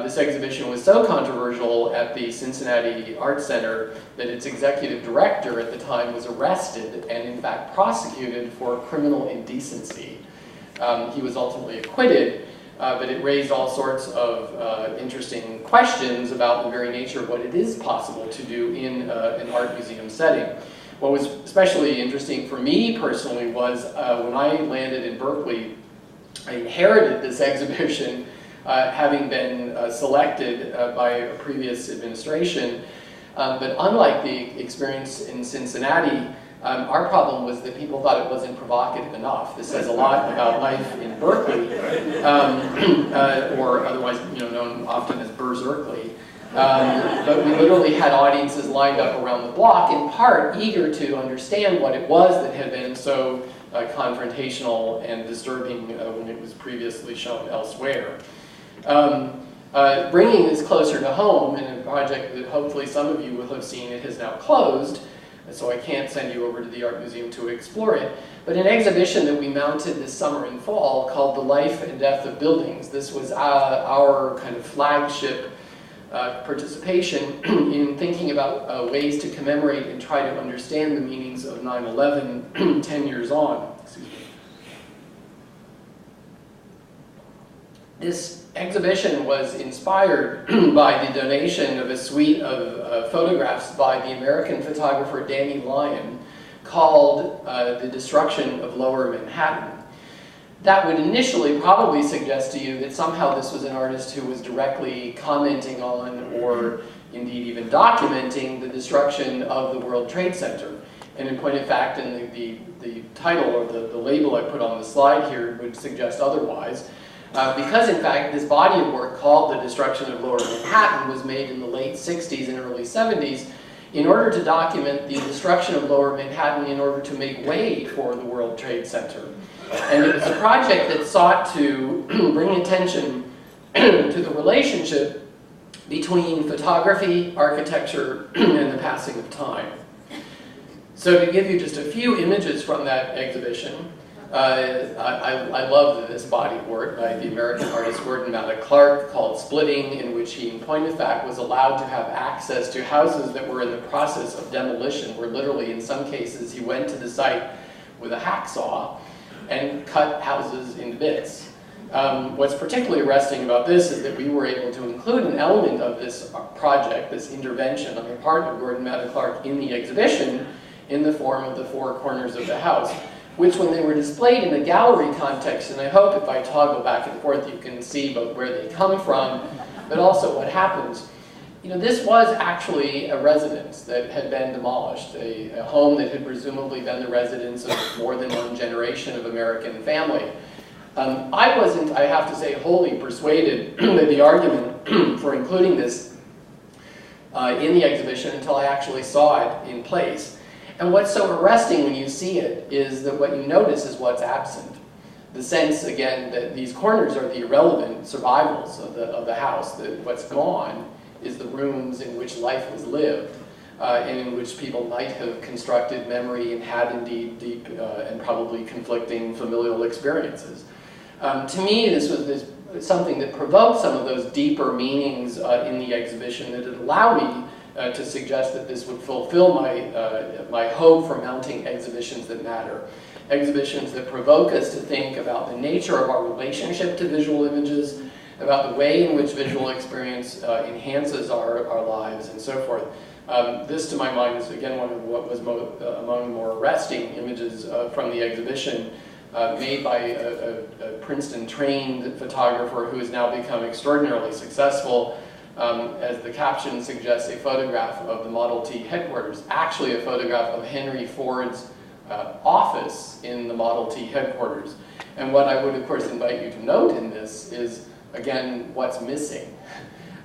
This exhibition was so controversial at the Cincinnati Art Center that its executive director at the time was arrested and in fact prosecuted for criminal indecency. He was ultimately acquitted, but it raised all sorts of interesting questions about the very nature of what it is possible to do in an art museum setting. What was especially interesting for me personally was when I landed in Berkeley, I inherited this exhibition having been selected by a previous administration. But unlike the experience in Cincinnati, our problem was that people thought it wasn't provocative enough. This says a lot about life in Berkeley, or otherwise known often as Berserkly. But we literally had audiences lined up around the block, in part eager to understand what it was that had been so confrontational and disturbing when it was previously shown elsewhere. Bringing this closer to home in a project that hopefully some of you will have seen, it has now closed, so I can't send you over to the art museum to explore it, but an exhibition that we mounted this summer and fall called The Life and Death of Buildings. This was our kind of flagship participation in thinking about ways to commemorate and try to understand the meanings of 9/11 10 years on. Excuse me. This exhibition was inspired by the donation of a suite of photographs by the American photographer Danny Lyon called The Destruction of Lower Manhattan. That would initially probably suggest to you that somehow this was an artist who was directly commenting on, or indeed even documenting, the destruction of the World Trade Center. And in point of fact, and the title or the label I put on the slide here would suggest otherwise. Because in fact, this body of work called The Destruction of Lower Manhattan was made in the late 60s and early 70s in order to document the destruction of Lower Manhattan in order to make way for the World Trade Center. And it was a project that sought to bring attention to the relationship between photography, architecture, and the passing of time. So to give you just a few images from that exhibition, I love this body of work by the American artist Gordon Matta Clark called Splitting, in which he, in point of fact, was allowed to have access to houses that were in the process of demolition, where literally in some cases he went to the site with a hacksaw and cut houses into bits. What's particularly arresting about this is that we were able to include an element of this project, this intervention on the part of Gordon Matta Clark in the exhibition in the form of the four corners of the house, which when they were displayed in a gallery context, and I hope if I toggle back and forth you can see both where they come from, but also what happens. You know, this was actually a residence that had been demolished, a home that had presumably been the residence of more than one generation of American family. I wasn't, I have to say, wholly persuaded that the argument for including this in the exhibition until I actually saw it in place. And what's so arresting when you see it is that what you notice is what's absent. The sense, again, that these corners are the irrelevant survivals of the house, that what's gone is the rooms in which life was lived, and in which people might have constructed memory and had indeed deep and probably conflicting familial experiences. To me, this was something that provoked some of those deeper meanings in the exhibition that had allowed me to suggest that this would fulfill my hope for mounting exhibitions that matter. Exhibitions that provoke us to think about the nature of our relationship to visual images, about the way in which visual experience enhances our lives, and so forth. This, to my mind, is again one of what was among the more arresting images from the exhibition, made by a Princeton-trained photographer who has now become extraordinarily successful. As the caption suggests, a photograph of the Model T headquarters, actually a photograph of Henry Ford's office in the Model T headquarters. And what I would, of course, invite you to note in this is, again, what's missing,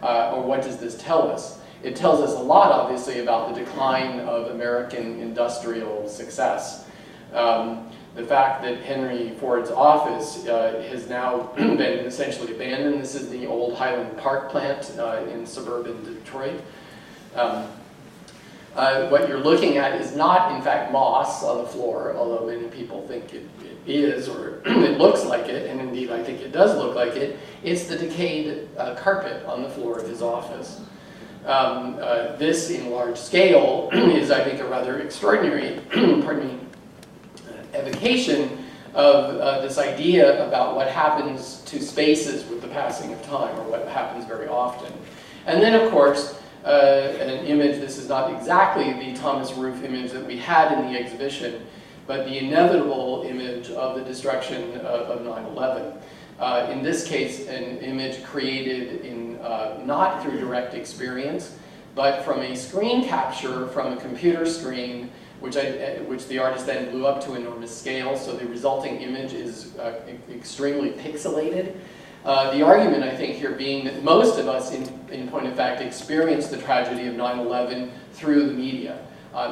or what does this tell us? It tells us a lot, obviously, about the decline of American industrial success. The fact that Henry Ford's office has now been essentially abandoned. This is the old Highland Park plant in suburban Detroit. What you're looking at is not, in fact, moss on the floor, although many people think it is, or it looks like it, and indeed I think it does look like it. It's the decayed carpet on the floor of his office. This, in large scale, is, I think, a rather extraordinary, pardon me, evocation of this idea about what happens to spaces with the passing of time, or what happens very often. And then, of course, an image, this is not exactly the Thomas Roof image that we had in the exhibition, but the inevitable image of the destruction of 9/11. In this case, an image created in not through direct experience, but from a screen capture from a computer screen, which the artist then blew up to enormous scale, so the resulting image is extremely pixelated. The argument, I think, here being that most of us, in point of fact, experienced the tragedy of 9/11 through the media,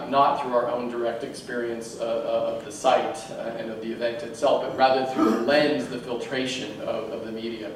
not through our own direct experience of the site and of the event itself, but rather through the lens, the filtration of the media.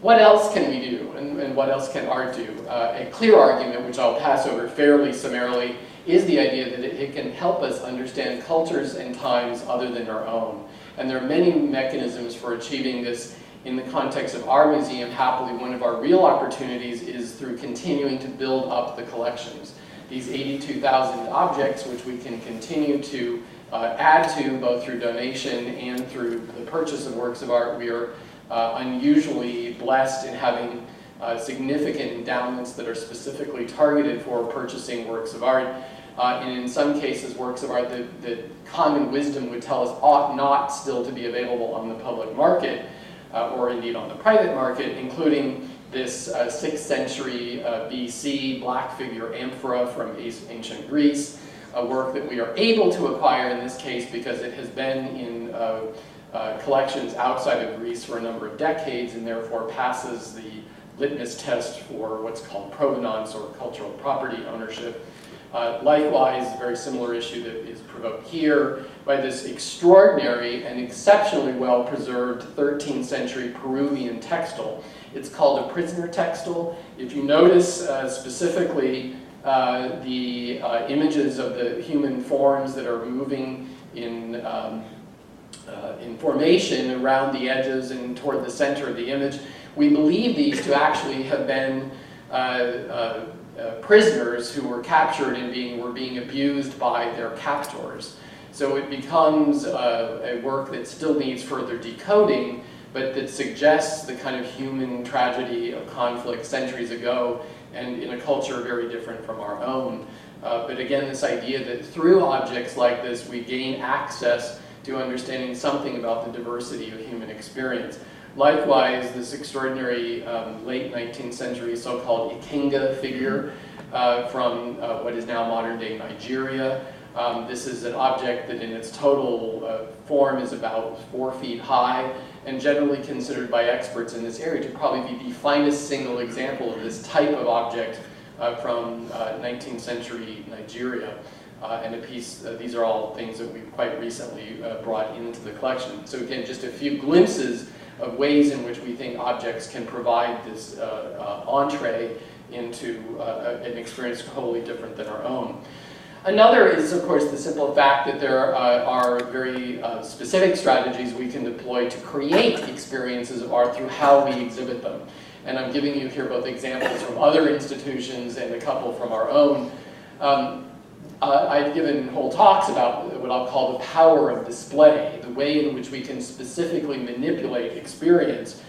What else can we do, and what else can art do? A clear argument, which I'll pass over fairly summarily, is the idea that it can help us understand cultures and times other than our own. And there are many mechanisms for achieving this. In the context of our museum, happily, one of our real opportunities is through continuing to build up the collections. These 82,000 objects, which we can continue to add to, both through donation and through the purchase of works of art, we are unusually blessed in having significant endowments that are specifically targeted for purchasing works of art. And in some cases, works of art that common wisdom would tell us ought not still to be available on the public market, or indeed on the private market, including this 6th century BC black figure amphora from ancient Greece, a work that we are able to acquire in this case because it has been in collections outside of Greece for a number of decades and therefore passes the litmus test for what's called provenance or cultural property ownership. Likewise, a very similar issue that is provoked here by this extraordinary and exceptionally well preserved 13th century Peruvian textile. It's called a prisoner textile. If you notice specifically the images of the human forms that are moving in formation around the edges and toward the center of the image, we believe these to actually have been prisoners who were captured and were being abused by their captors. So it becomes a work that still needs further decoding, but that suggests the kind of human tragedy of conflict centuries ago and in a culture very different from our own. But again, this idea that through objects like this, we gain access to understanding something about the diversity of human experience. Likewise, this extraordinary late 19th century so-called Ikenga figure from what is now modern-day Nigeria. This is an object that in its total form is about 4 feet high and generally considered by experts in this area to probably be the finest single example of this type of object from 19th century Nigeria. And a piece, these are all things that we've quite recently brought into the collection. So again, just a few glimpses of ways in which we think objects can provide this entree into an experience wholly different than our own. Another is, of course, the simple fact that there are very specific strategies we can deploy to create experiences of art through how we exhibit them. And I'm giving you here both examples from other institutions and a couple from our own. I've given whole talks about what I'll call the power of display, the way in which we can specifically manipulate experience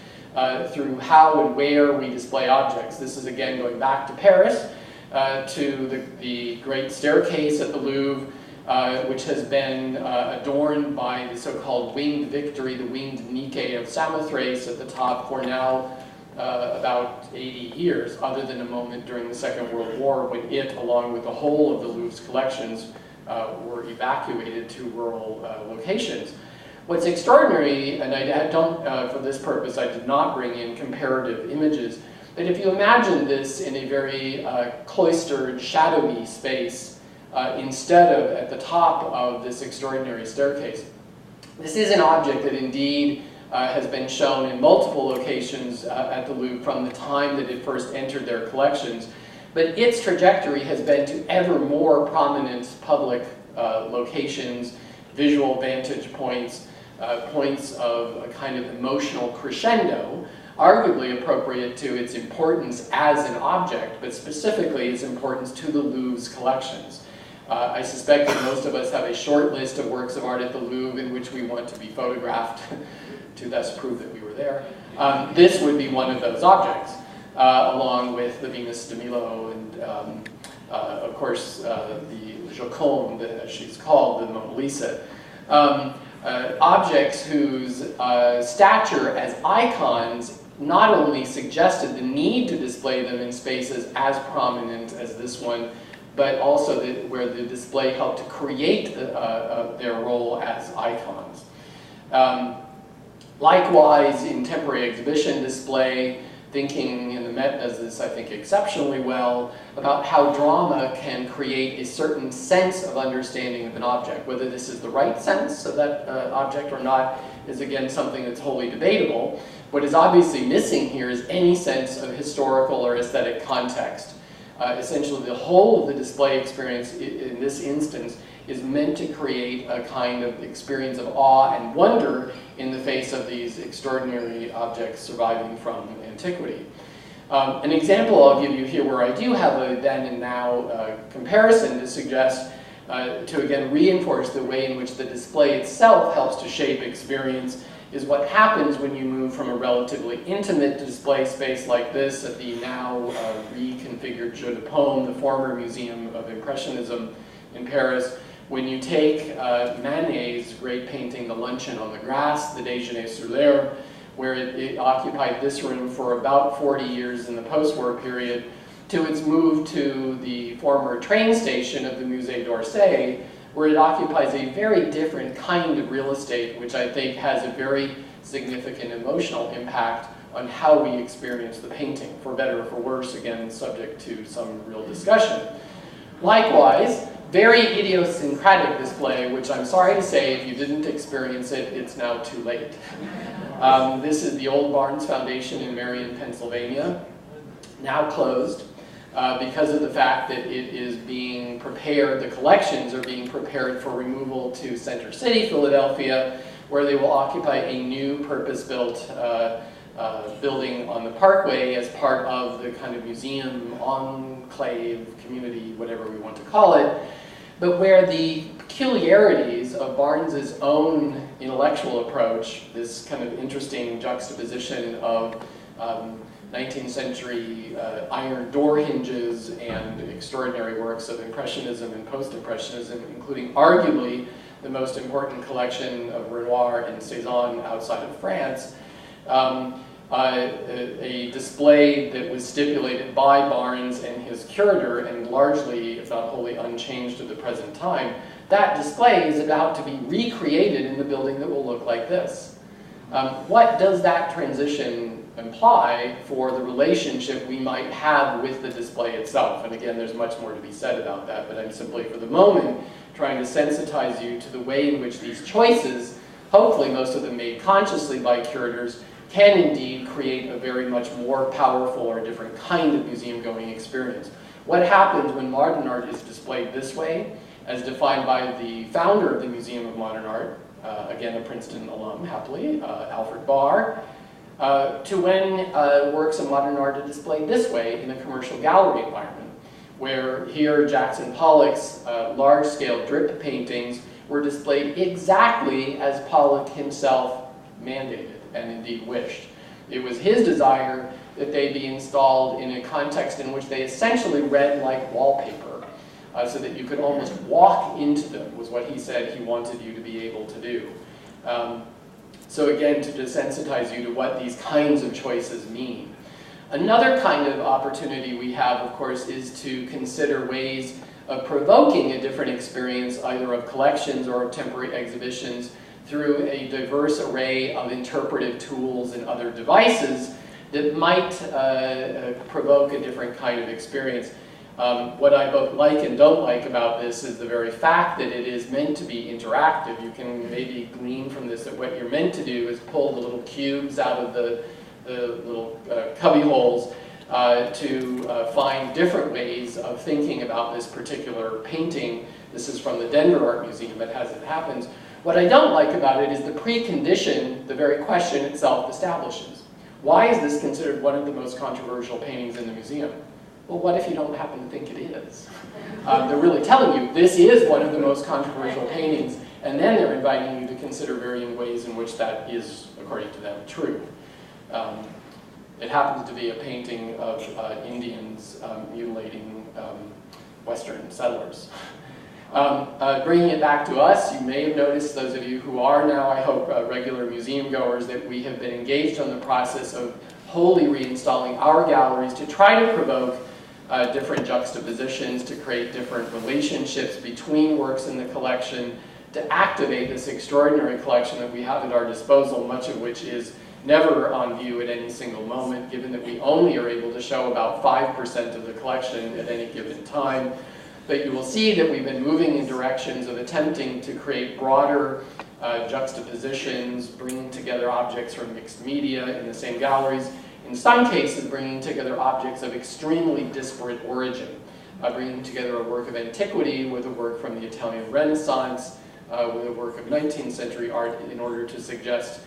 through how and where we display objects. This is again going back to Paris, to the great staircase at the Louvre, which has been adorned by the so-called winged Victory, the winged Nike of Samothrace at the top for now about 80 years, other than a moment during the Second World War when it, along with the whole of the Louvre's collections, were evacuated to rural locations. What's extraordinary, and I don't, for this purpose, I did not bring in comparative images, but if you imagine this in a very cloistered, shadowy space, instead of at the top of this extraordinary staircase, this is an object that indeed has been shown in multiple locations at the Louvre from the time that it first entered their collections. But its trajectory has been to ever more prominent public locations, visual vantage points, points of a kind of emotional crescendo, arguably appropriate to its importance as an object, but specifically its importance to the Louvre's collections. I suspect that most of us have a short list of works of art at the Louvre in which we want to be photographed to thus prove that we were there. This would be one of those objects, along with the Venus de Milo and, of course, the Joconde, as she's called, the Mona Lisa. Objects whose stature as icons not only suggested the need to display them in spaces as prominent as this one, but also where the display helped to create their role as icons. Likewise, in temporary exhibition display, thinking, and the Met does this, I think, exceptionally well, about how drama can create a certain sense of understanding of an object. Whether this is the right sense of that object or not is, again, something that's wholly debatable. What is obviously missing here is any sense of historical or aesthetic context. Essentially, the whole of the display experience in this instance is meant to create a kind of experience of awe and wonder in the face of these extraordinary objects surviving from antiquity. An example I'll give you here where I do have a then and now comparison to suggest, to again reinforce the way in which the display itself helps to shape experience, is what happens when you move from a relatively intimate display space like this at the now reconfigured Jeu de Paume, the former Museum of Impressionism in Paris, when you take Manet's great painting, The Luncheon on the Grass, the Déjeuner sur l'Herbe, where it occupied this room for about 40 years in the post-war period, to its move to the former train station of the Musée d'Orsay, where it occupies a very different kind of real estate, which I think has a very significant emotional impact on how we experience the painting, for better or for worse, again, subject to some real discussion. Likewise, very idiosyncratic display, which I'm sorry to say, if you didn't experience it, it's now too late. This is the old Barnes Foundation in Marion, Pennsylvania, now closed. Because of the fact that it is being prepared, the collections are being prepared for removal to Center City, Philadelphia, where they will occupy a new purpose-built building on the Parkway as part of the kind of museum, enclave, community, whatever we want to call it, but where the peculiarities of Barnes's own intellectual approach, this kind of interesting juxtaposition of 19th century iron door hinges and extraordinary works of Impressionism and Post-Impressionism, including arguably the most important collection of Renoir and Cézanne outside of France, a display that was stipulated by Barnes and his curator and largely, if not wholly unchanged to the present time. That display is about to be recreated in the building that will look like this. What does that transition imply for the relationship we might have with the display itself? And again, there's much more to be said about that, but I'm simply, for the moment, trying to sensitize you to the way in which these choices, hopefully most of them made consciously by curators, can indeed create a very much more powerful or different kind of museum-going experience. What happens when modern art is displayed this way, as defined by the founder of the Museum of Modern Art, again a Princeton alum, happily, Alfred Barr, to when works of modern art are displayed this way in a commercial gallery environment, where here Jackson Pollock's large-scale drip paintings were displayed exactly as Pollock himself mandated and indeed wished. It was his desire that they be installed in a context in which they essentially read like wallpaper, so that you could almost walk into them, was what he said he wanted you to be able to do. So again, to desensitize you to what these kinds of choices mean. Another kind of opportunity we have, of course, is to consider ways of provoking a different experience, either of collections or of temporary exhibitions, through a diverse array of interpretive tools and other devices that might provoke a different kind of experience. What I both like and don't like about this is the very fact that it is meant to be interactive. You can maybe glean from this that what you're meant to do is pull the little cubes out of the little cubby holes to find different ways of thinking about this particular painting. This is from the Denver Art Museum, but as it happens, what I don't like about it is the precondition the very question itself establishes. Why is this considered one of the most controversial paintings in the museum? Well, what if you don't happen to think it is? They're really telling you this is one of the most controversial paintings, and then they're inviting you to consider varying ways in which that is, according to them, true. It happens to be a painting of Indians mutilating Western settlers. Bringing it back to us, you may have noticed, those of you who are now, I hope, regular museum goers, that we have been engaged on the process of wholly reinstalling our galleries to try to provoke different juxtapositions, to create different relationships between works in the collection, to activate this extraordinary collection that we have at our disposal, much of which is never on view at any single moment, given that we only are able to show about 5% of the collection at any given time. But you will see that we've been moving in directions of attempting to create broader juxtapositions, bringing together objects from mixed media in the same galleries, in some cases bringing together objects of extremely disparate origin, bringing together a work of antiquity with a work from the Italian Renaissance, with a work of 19th century art in order to suggest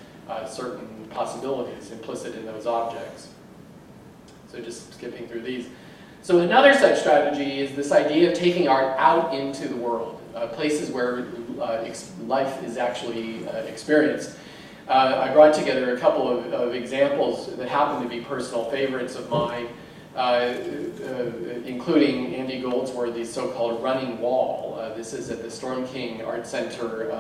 certain possibilities implicit in those objects. So just skipping through these. So another such strategy is this idea of taking art out into the world, places where life is actually experienced. I brought together a couple of examples that happen to be personal favorites of mine, including Andy Goldsworthy's so-called running wall. This is at the Storm King Art Center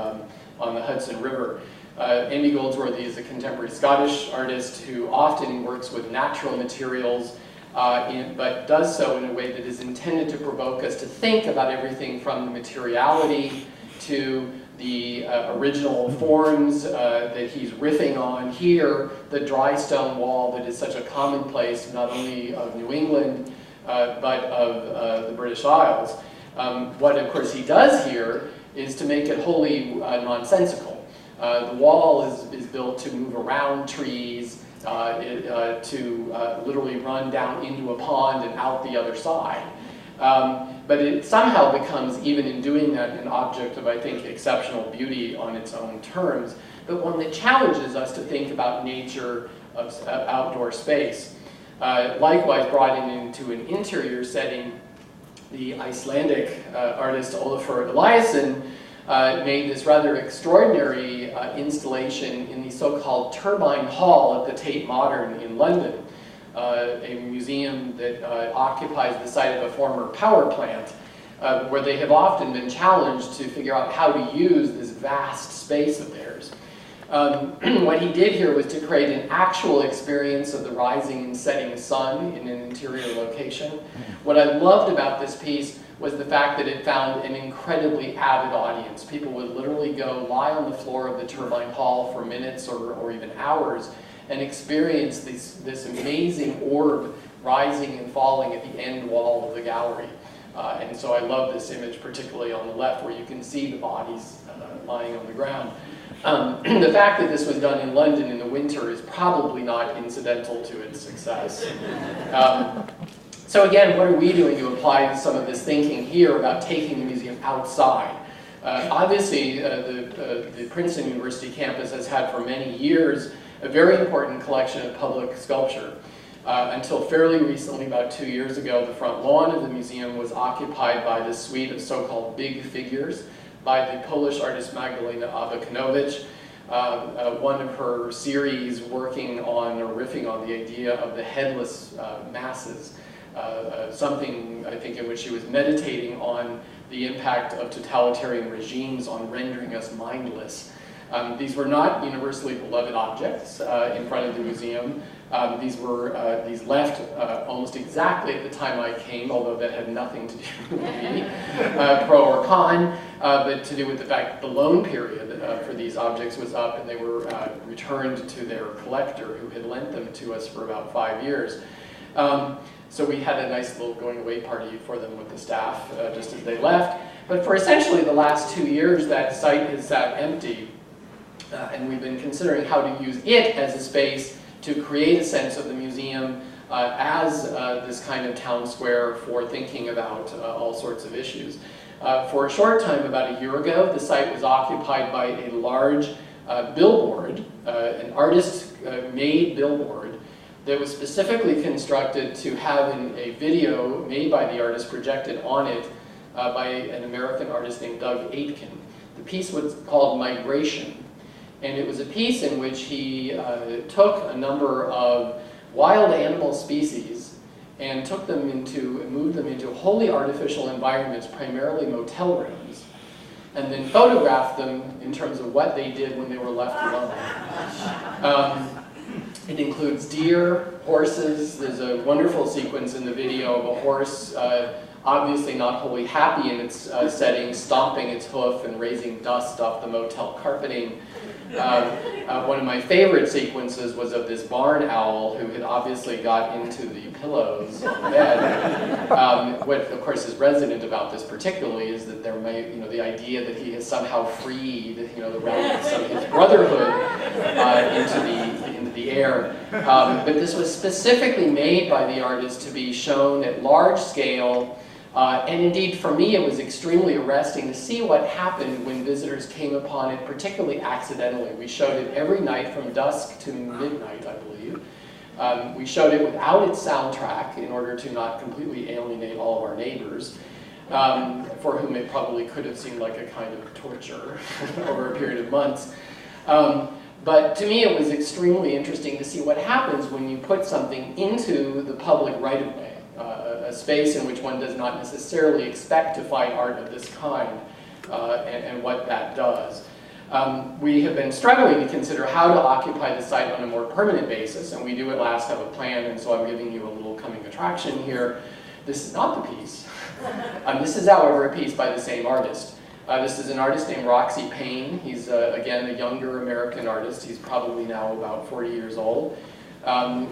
on the Hudson River. Andy Goldsworthy is a contemporary Scottish artist who often works with natural materials, but does so in a way that is intended to provoke us to think about everything from the materiality to the original forms that he's riffing on here, the dry stone wall that is such a commonplace not only of New England but of the British Isles. What of course he does here is to make it wholly nonsensical. The wall is built to move around trees, to literally run down into a pond and out the other side. But it somehow becomes, even in doing that, an object of, I think, exceptional beauty on its own terms, but one that challenges us to think about nature of outdoor space. Likewise, brought into an interior setting, the Icelandic artist Ólafur Eliasson made this rather extraordinary installation in the so-called Turbine Hall at the Tate Modern in London. A museum that occupies the site of a former power plant, where they have often been challenged to figure out how to use this vast space of theirs. What he did here was to create an actual experience of the rising and setting sun in an interior location. What I loved about this piece was the fact that it found an incredibly avid audience. People would literally go lie on the floor of the Turbine Hall for minutes or even hours and experience this amazing orb rising and falling at the end wall of the gallery. And so I love this image, particularly on the left, where you can see the bodies lying on the ground. The fact that this was done in London in the winter is probably not incidental to its success. So again, what are we doing to apply some of this thinking here about taking the museum outside? Obviously, the Princeton University campus has had for many years a very important collection of public sculpture. Until fairly recently, about 2 years ago, the front lawn of the museum was occupied by this suite of so-called big figures by the Polish artist Magdalena Abakanowicz. One of her series working on or riffing on the idea of the headless masses. Something, I think, in which she was meditating on the impact of totalitarian regimes on rendering us mindless. These were not universally beloved objects in front of the museum. These left almost exactly at the time I came, although that had nothing to do with me, pro or con, but to do with the fact that the loan period for these objects was up and they were returned to their collector who had lent them to us for about 5 years. So we had a nice little going away party for them with the staff just as they left. But for essentially the last 2 years, that site has sat empty. And we've been considering how to use it as a space to create a sense of the museum as this kind of town square for thinking about all sorts of issues. For a short time, about a year ago, the site was occupied by a large billboard, an artist-made billboard that was specifically constructed to have a video made by the artist projected on it by an American artist named Doug Aitken. The piece was called Migration. And it was a piece in which he took a number of wild animal species and moved them into wholly artificial environments, primarily motel rooms, and then photographed them in terms of what they did when they were left alone. It includes deer, horses. There's a wonderful sequence in the video of a horse obviously not wholly happy in its setting, stomping its hoof and raising dust off the motel carpeting. One of my favorite sequences was of this barn owl who had obviously got into the pillows on the bed. What, of course, is resonant about this particularly is that there may, the idea that he has somehow freed, the remnants of his brotherhood into the air. But this was specifically made by the artist to be shown at large scale. And indeed, for me, it was extremely arresting to see what happened when visitors came upon it, particularly accidentally. We showed it every night from dusk to midnight, I believe. We showed it without its soundtrack in order to not completely alienate all of our neighbors, for whom it probably could have seemed like a kind of torture over a period of months. But to me, it was extremely interesting to see what happens when you put something into the public right-of-way, a space in which one does not necessarily expect to find art of this kind, and what that does. We have been struggling to consider how to occupy the site on a more permanent basis, and we do at last have a plan, and so I'm giving you a little coming attraction here. This is not the piece. This is, however, a piece by the same artist. This is an artist named Roxy Payne. He's, again, a younger American artist. He's probably now about 40 years old.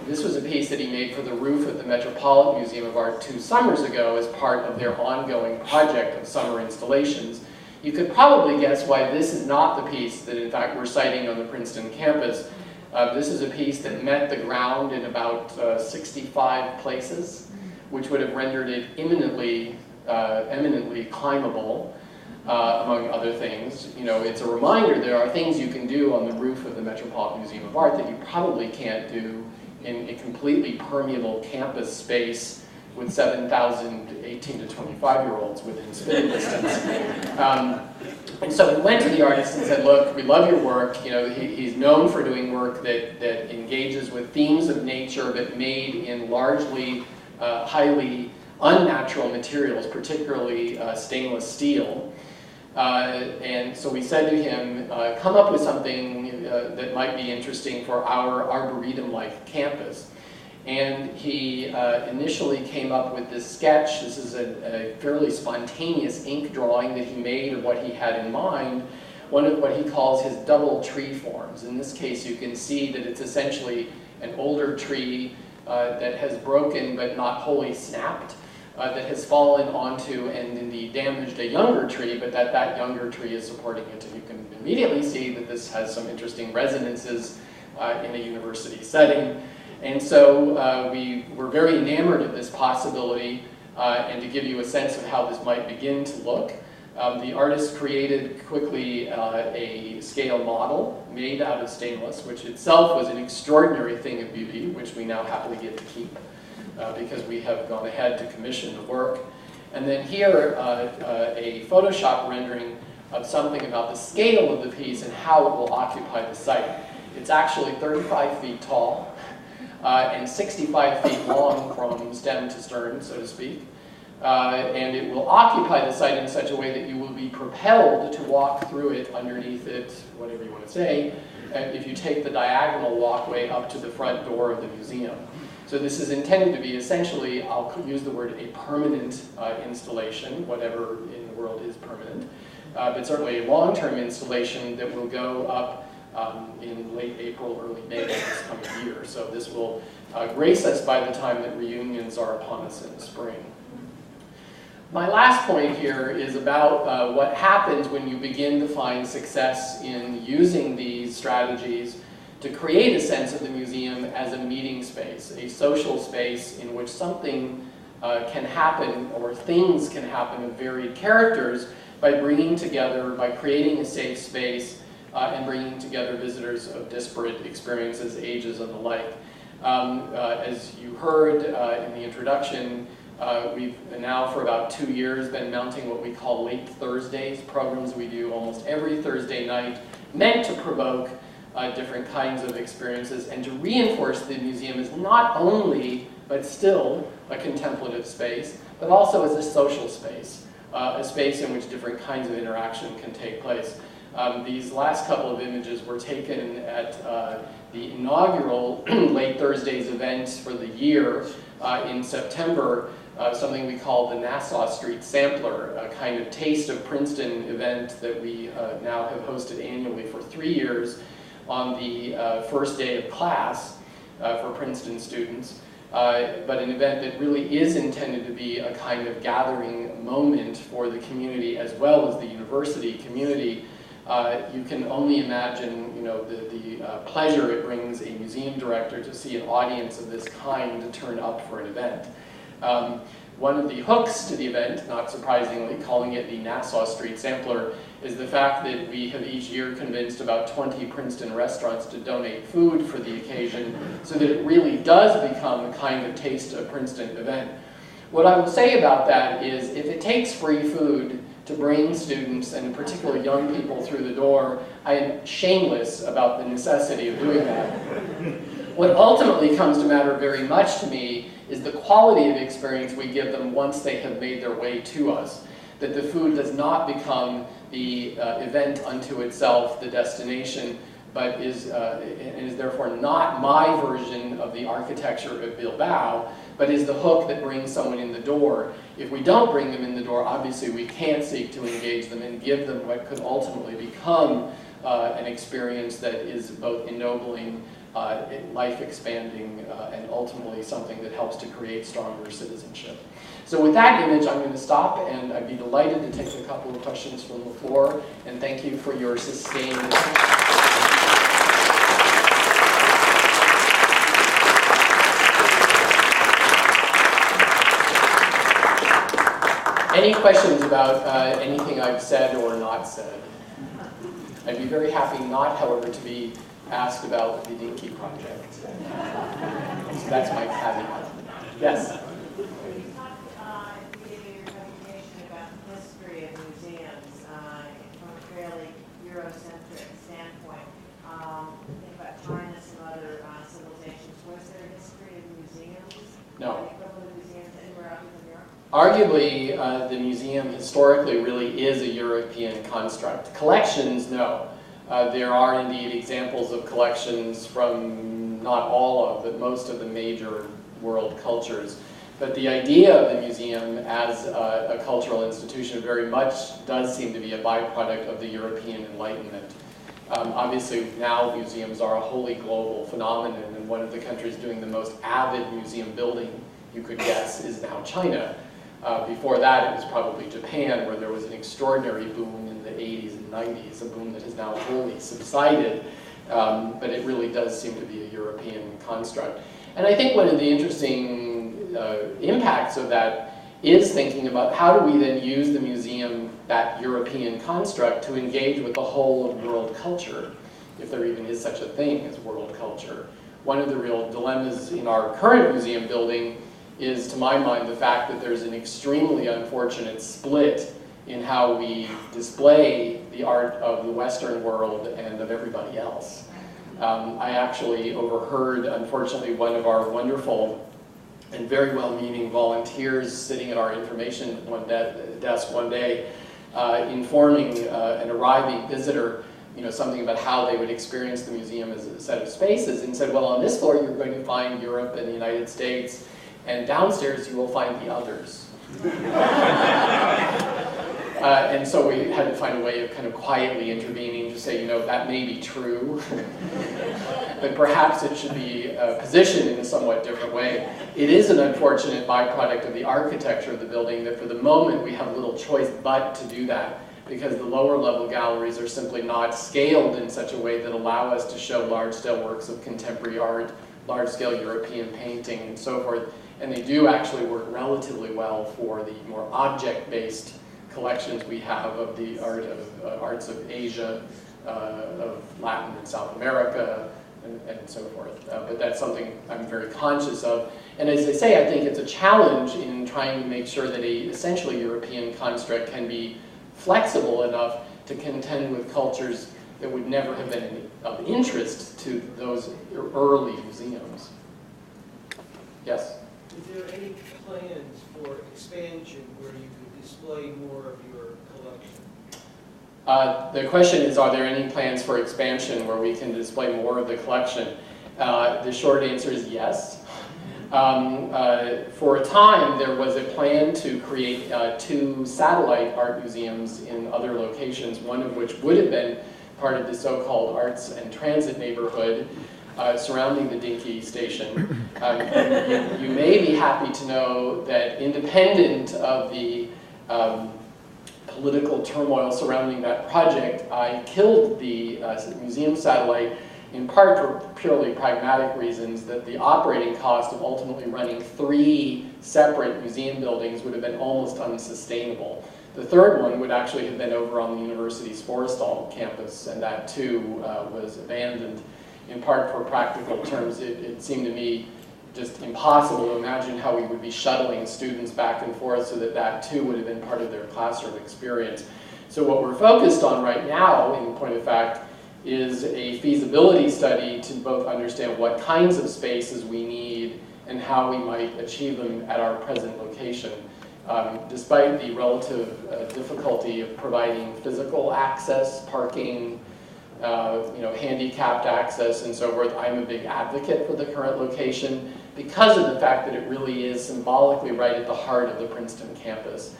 This was a piece that he made for the roof of the Metropolitan Museum of Art 2 summers ago as part of their ongoing project of summer installations. You could probably guess why this is not the piece that, in fact, we're citing on the Princeton campus. This is a piece that met the ground in about 65 places, which would have rendered it eminently climbable. Among other things. You know, it's a reminder there are things you can do on the roof of the Metropolitan Museum of Art that you probably can't do in a completely permeable campus space with 7,000 18 to 25-year-olds within spitting distance. And so we went to the artist and said, look, we love your work. You know, he's known for doing work that engages with themes of nature but made in largely highly unnatural materials, particularly stainless steel. And so we said to him, come up with something that might be interesting for our arboretum-like campus. And he initially came up with this sketch. This is a fairly spontaneous ink drawing that he made of what he had in mind, one of what he calls his double tree forms. In this case, you can see that it's essentially an older tree that has broken but not wholly snapped. That has fallen onto and indeed damaged a younger tree, but that younger tree is supporting it. And you can immediately see that this has some interesting resonances in a university setting. And so we were very enamored of this possibility, and to give you a sense of how this might begin to look, the artist created quickly a scale model made out of stainless, which itself was an extraordinary thing of beauty, which we now happily get to keep. Because we have gone ahead to commission the work. And then here, a Photoshop rendering of something about the scale of the piece and how it will occupy the site. It's actually 35 feet tall and 65 feet long from stem to stern, so to speak. And it will occupy the site in such a way that you will be propelled to walk through it, underneath it, whatever you want to say, if you take the diagonal walkway up to the front door of the museum. So this is intended to be essentially, I'll use the word, a permanent installation, whatever in the world is permanent, but certainly a long-term installation that will go up in late April, early May of this coming year. So this will grace us by the time that reunions are upon us in the spring. My last point here is about what happens when you begin to find success in using these strategies to create a sense of the museum as a meeting space, a social space in which something can happen, or things can happen of varied characters, by bringing together, by creating a safe space and bringing together visitors of disparate experiences, ages, and the like. As you heard in the introduction, we've now for about 2 years been mounting what we call Late Thursdays, programs we do almost every Thursday night, meant to provoke different kinds of experiences and to reinforce the museum as not only, but still, a contemplative space, but also as a social space, a space in which different kinds of interaction can take place. These last couple of images were taken at the inaugural Late Thursdays event for the year in September, something we call the Nassau Street Sampler, a kind of Taste of Princeton event that we now have hosted annually for 3 years, on the first day of class for Princeton students, but an event that really is intended to be a kind of gathering moment for the community as well as the university community. You can only imagine, you know, the pleasure it brings a museum director to see an audience of this kind to turn up for an event. One of the hooks to the event, not surprisingly, calling it the Nassau Street Sampler, is the fact that we have each year convinced about 20 Princeton restaurants to donate food for the occasion, so that it really does become a kind of Taste of Princeton event. What I will say about that is, if it takes free food to bring students, and in particular young people, through the door, I am shameless about the necessity of doing that. What ultimately comes to matter very much to me is the quality of experience we give them once they have made their way to us. That the food does not become the event unto itself, the destination, but is therefore not my version of the architecture of Bilbao, but is the hook that brings someone in the door. If we don't bring them in the door, obviously we can't seek to engage them and give them what could ultimately become an experience that is both ennobling, life-expanding, and ultimately something that helps to create stronger citizenship. So with that image, I'm going to stop, and I'd be delighted to take a couple of questions from the floor, and thank you for your sustained attention. Any questions about anything I've said or not said? I'd be very happy not, however, to be asked about the Dinky project. So that's my caveat. Yes? You talked at the beginning of your presentation about the history of museums from a fairly Eurocentric standpoint. Think about China, some other civilizations. Was there a history of museums? No. Equivalent of museums anywhere other than Europe? Arguably, the museum historically really is a European construct. Collections, no. There are indeed examples of collections from not all of, but most of the major world cultures. But the idea of the museum as a cultural institution very much does seem to be a byproduct of the European Enlightenment. Obviously, now museums are a wholly global phenomenon, and one of the countries doing the most avid museum building, you could guess, is now China. Before that, it was probably Japan, where there was an extraordinary boom in the 80s and 90s, a boom that has now wholly subsided, but it really does seem to be a European construct. And I think one of the interesting impacts of that is thinking about how do we then use the museum, that European construct, to engage with the whole of world culture, if there even is such a thing as world culture. One of the real dilemmas in our current museum building is, to my mind, the fact that there's an extremely unfortunate split in how we display the art of the Western world and of everybody else. I actually overheard, unfortunately, one of our wonderful and very well-meaning volunteers sitting at our information desk one day informing an arriving visitor, something about how they would experience the museum as a set of spaces, and said, well, on this floor you're going to find Europe and the United States, and downstairs you will find the others. And so we had to find a way of kind of quietly intervening to say, that may be true, but perhaps it should be positioned in a somewhat different way. It is an unfortunate byproduct of the architecture of the building that for the moment we have little choice but to do that, because the lower level galleries are simply not scaled in such a way that allow us to show large-scale works of contemporary art, large-scale European painting, and so forth. And they do actually work relatively well for the more object-based collections we have of the arts of Asia, of Latin and South America, and so forth. But that's something I'm very conscious of. And as I say, I think it's a challenge in trying to make sure that a essentially European construct can be flexible enough to contend with cultures that would never have been of interest to those early museums. Yes? Is there any plans for expansion where you could display more of your collection? The question is, are there any plans for expansion where we can display more of the collection? The short answer is yes. For a time, there was a plan to create 2 satellite art museums in other locations, one of which would have been part of the so-called arts and transit neighborhood surrounding the Dinky station. You may be happy to know that independent of the political turmoil surrounding that project, I killed the museum satellite in part for purely pragmatic reasons, that the operating cost of ultimately running 3 separate museum buildings would have been almost unsustainable. The third one would actually have been over on the university's Forrestal campus, and that too was abandoned. In part for practical terms, it seemed to me just impossible to imagine how we would be shuttling students back and forth so that that too would have been part of their classroom experience. So what we're focused on right now, in point of fact, is a feasibility study to both understand what kinds of spaces we need and how we might achieve them at our present location. Despite the relative difficulty of providing physical access, parking, handicapped access and so forth, I'm a big advocate for the current location because of the fact that it really is symbolically right at the heart of the Princeton campus.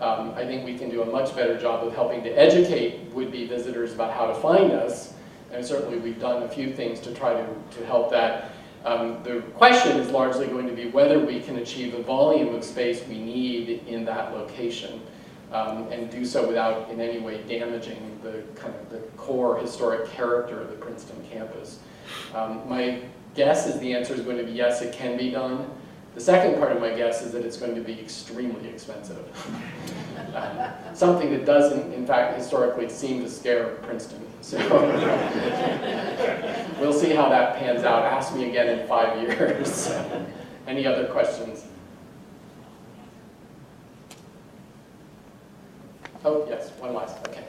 I think we can do a much better job of helping to educate would-be visitors about how to find us, and certainly we've done a few things to try to help that. The question is largely going to be whether we can achieve the volume of space we need in that location, and do so without in any way damaging the kind of the core historic character of the Princeton campus. My guess is the answer is going to be yes, it can be done. The second part of my guess is that it's going to be extremely expensive. Something that doesn't, in fact, historically seem to scare Princeton. So we'll see how that pans out. Ask me again in 5 years. Any other questions? Oh, yes, one last, okay.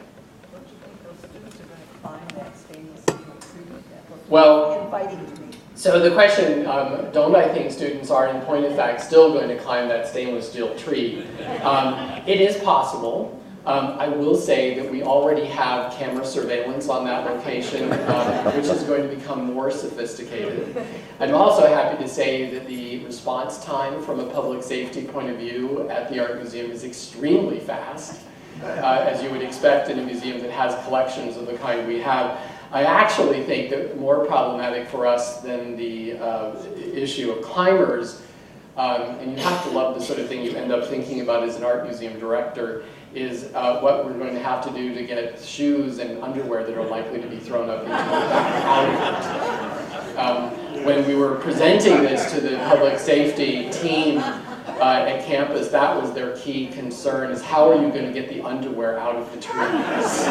Don't you think those students are going to climb that stainless steel tree that looks Well, inviting to me? So the question, don't I think students are, in point of fact, still going to climb that stainless steel tree? It is possible. I will say that we already have camera surveillance on that location, which is going to become more sophisticated. I'm also happy to say that the response time from a public safety point of view at the Art Museum is extremely fast, as you would expect in a museum that has collections of the kind we have. I actually think that more problematic for us than the issue of climbers, and you have to love the sort of thing you end up thinking about as an art museum director, is what we're going to have to do to get shoes and underwear that are likely to be thrown up into the back. When we were presenting this to the public safety team at campus, that was their key concern, is how are you going to get the underwear out of the trees?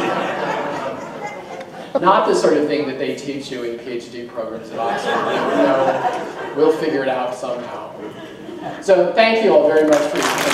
Not the sort of thing that they teach you in PhD programs at Oxford. No, we'll figure it out somehow. So thank you all very much for your attention.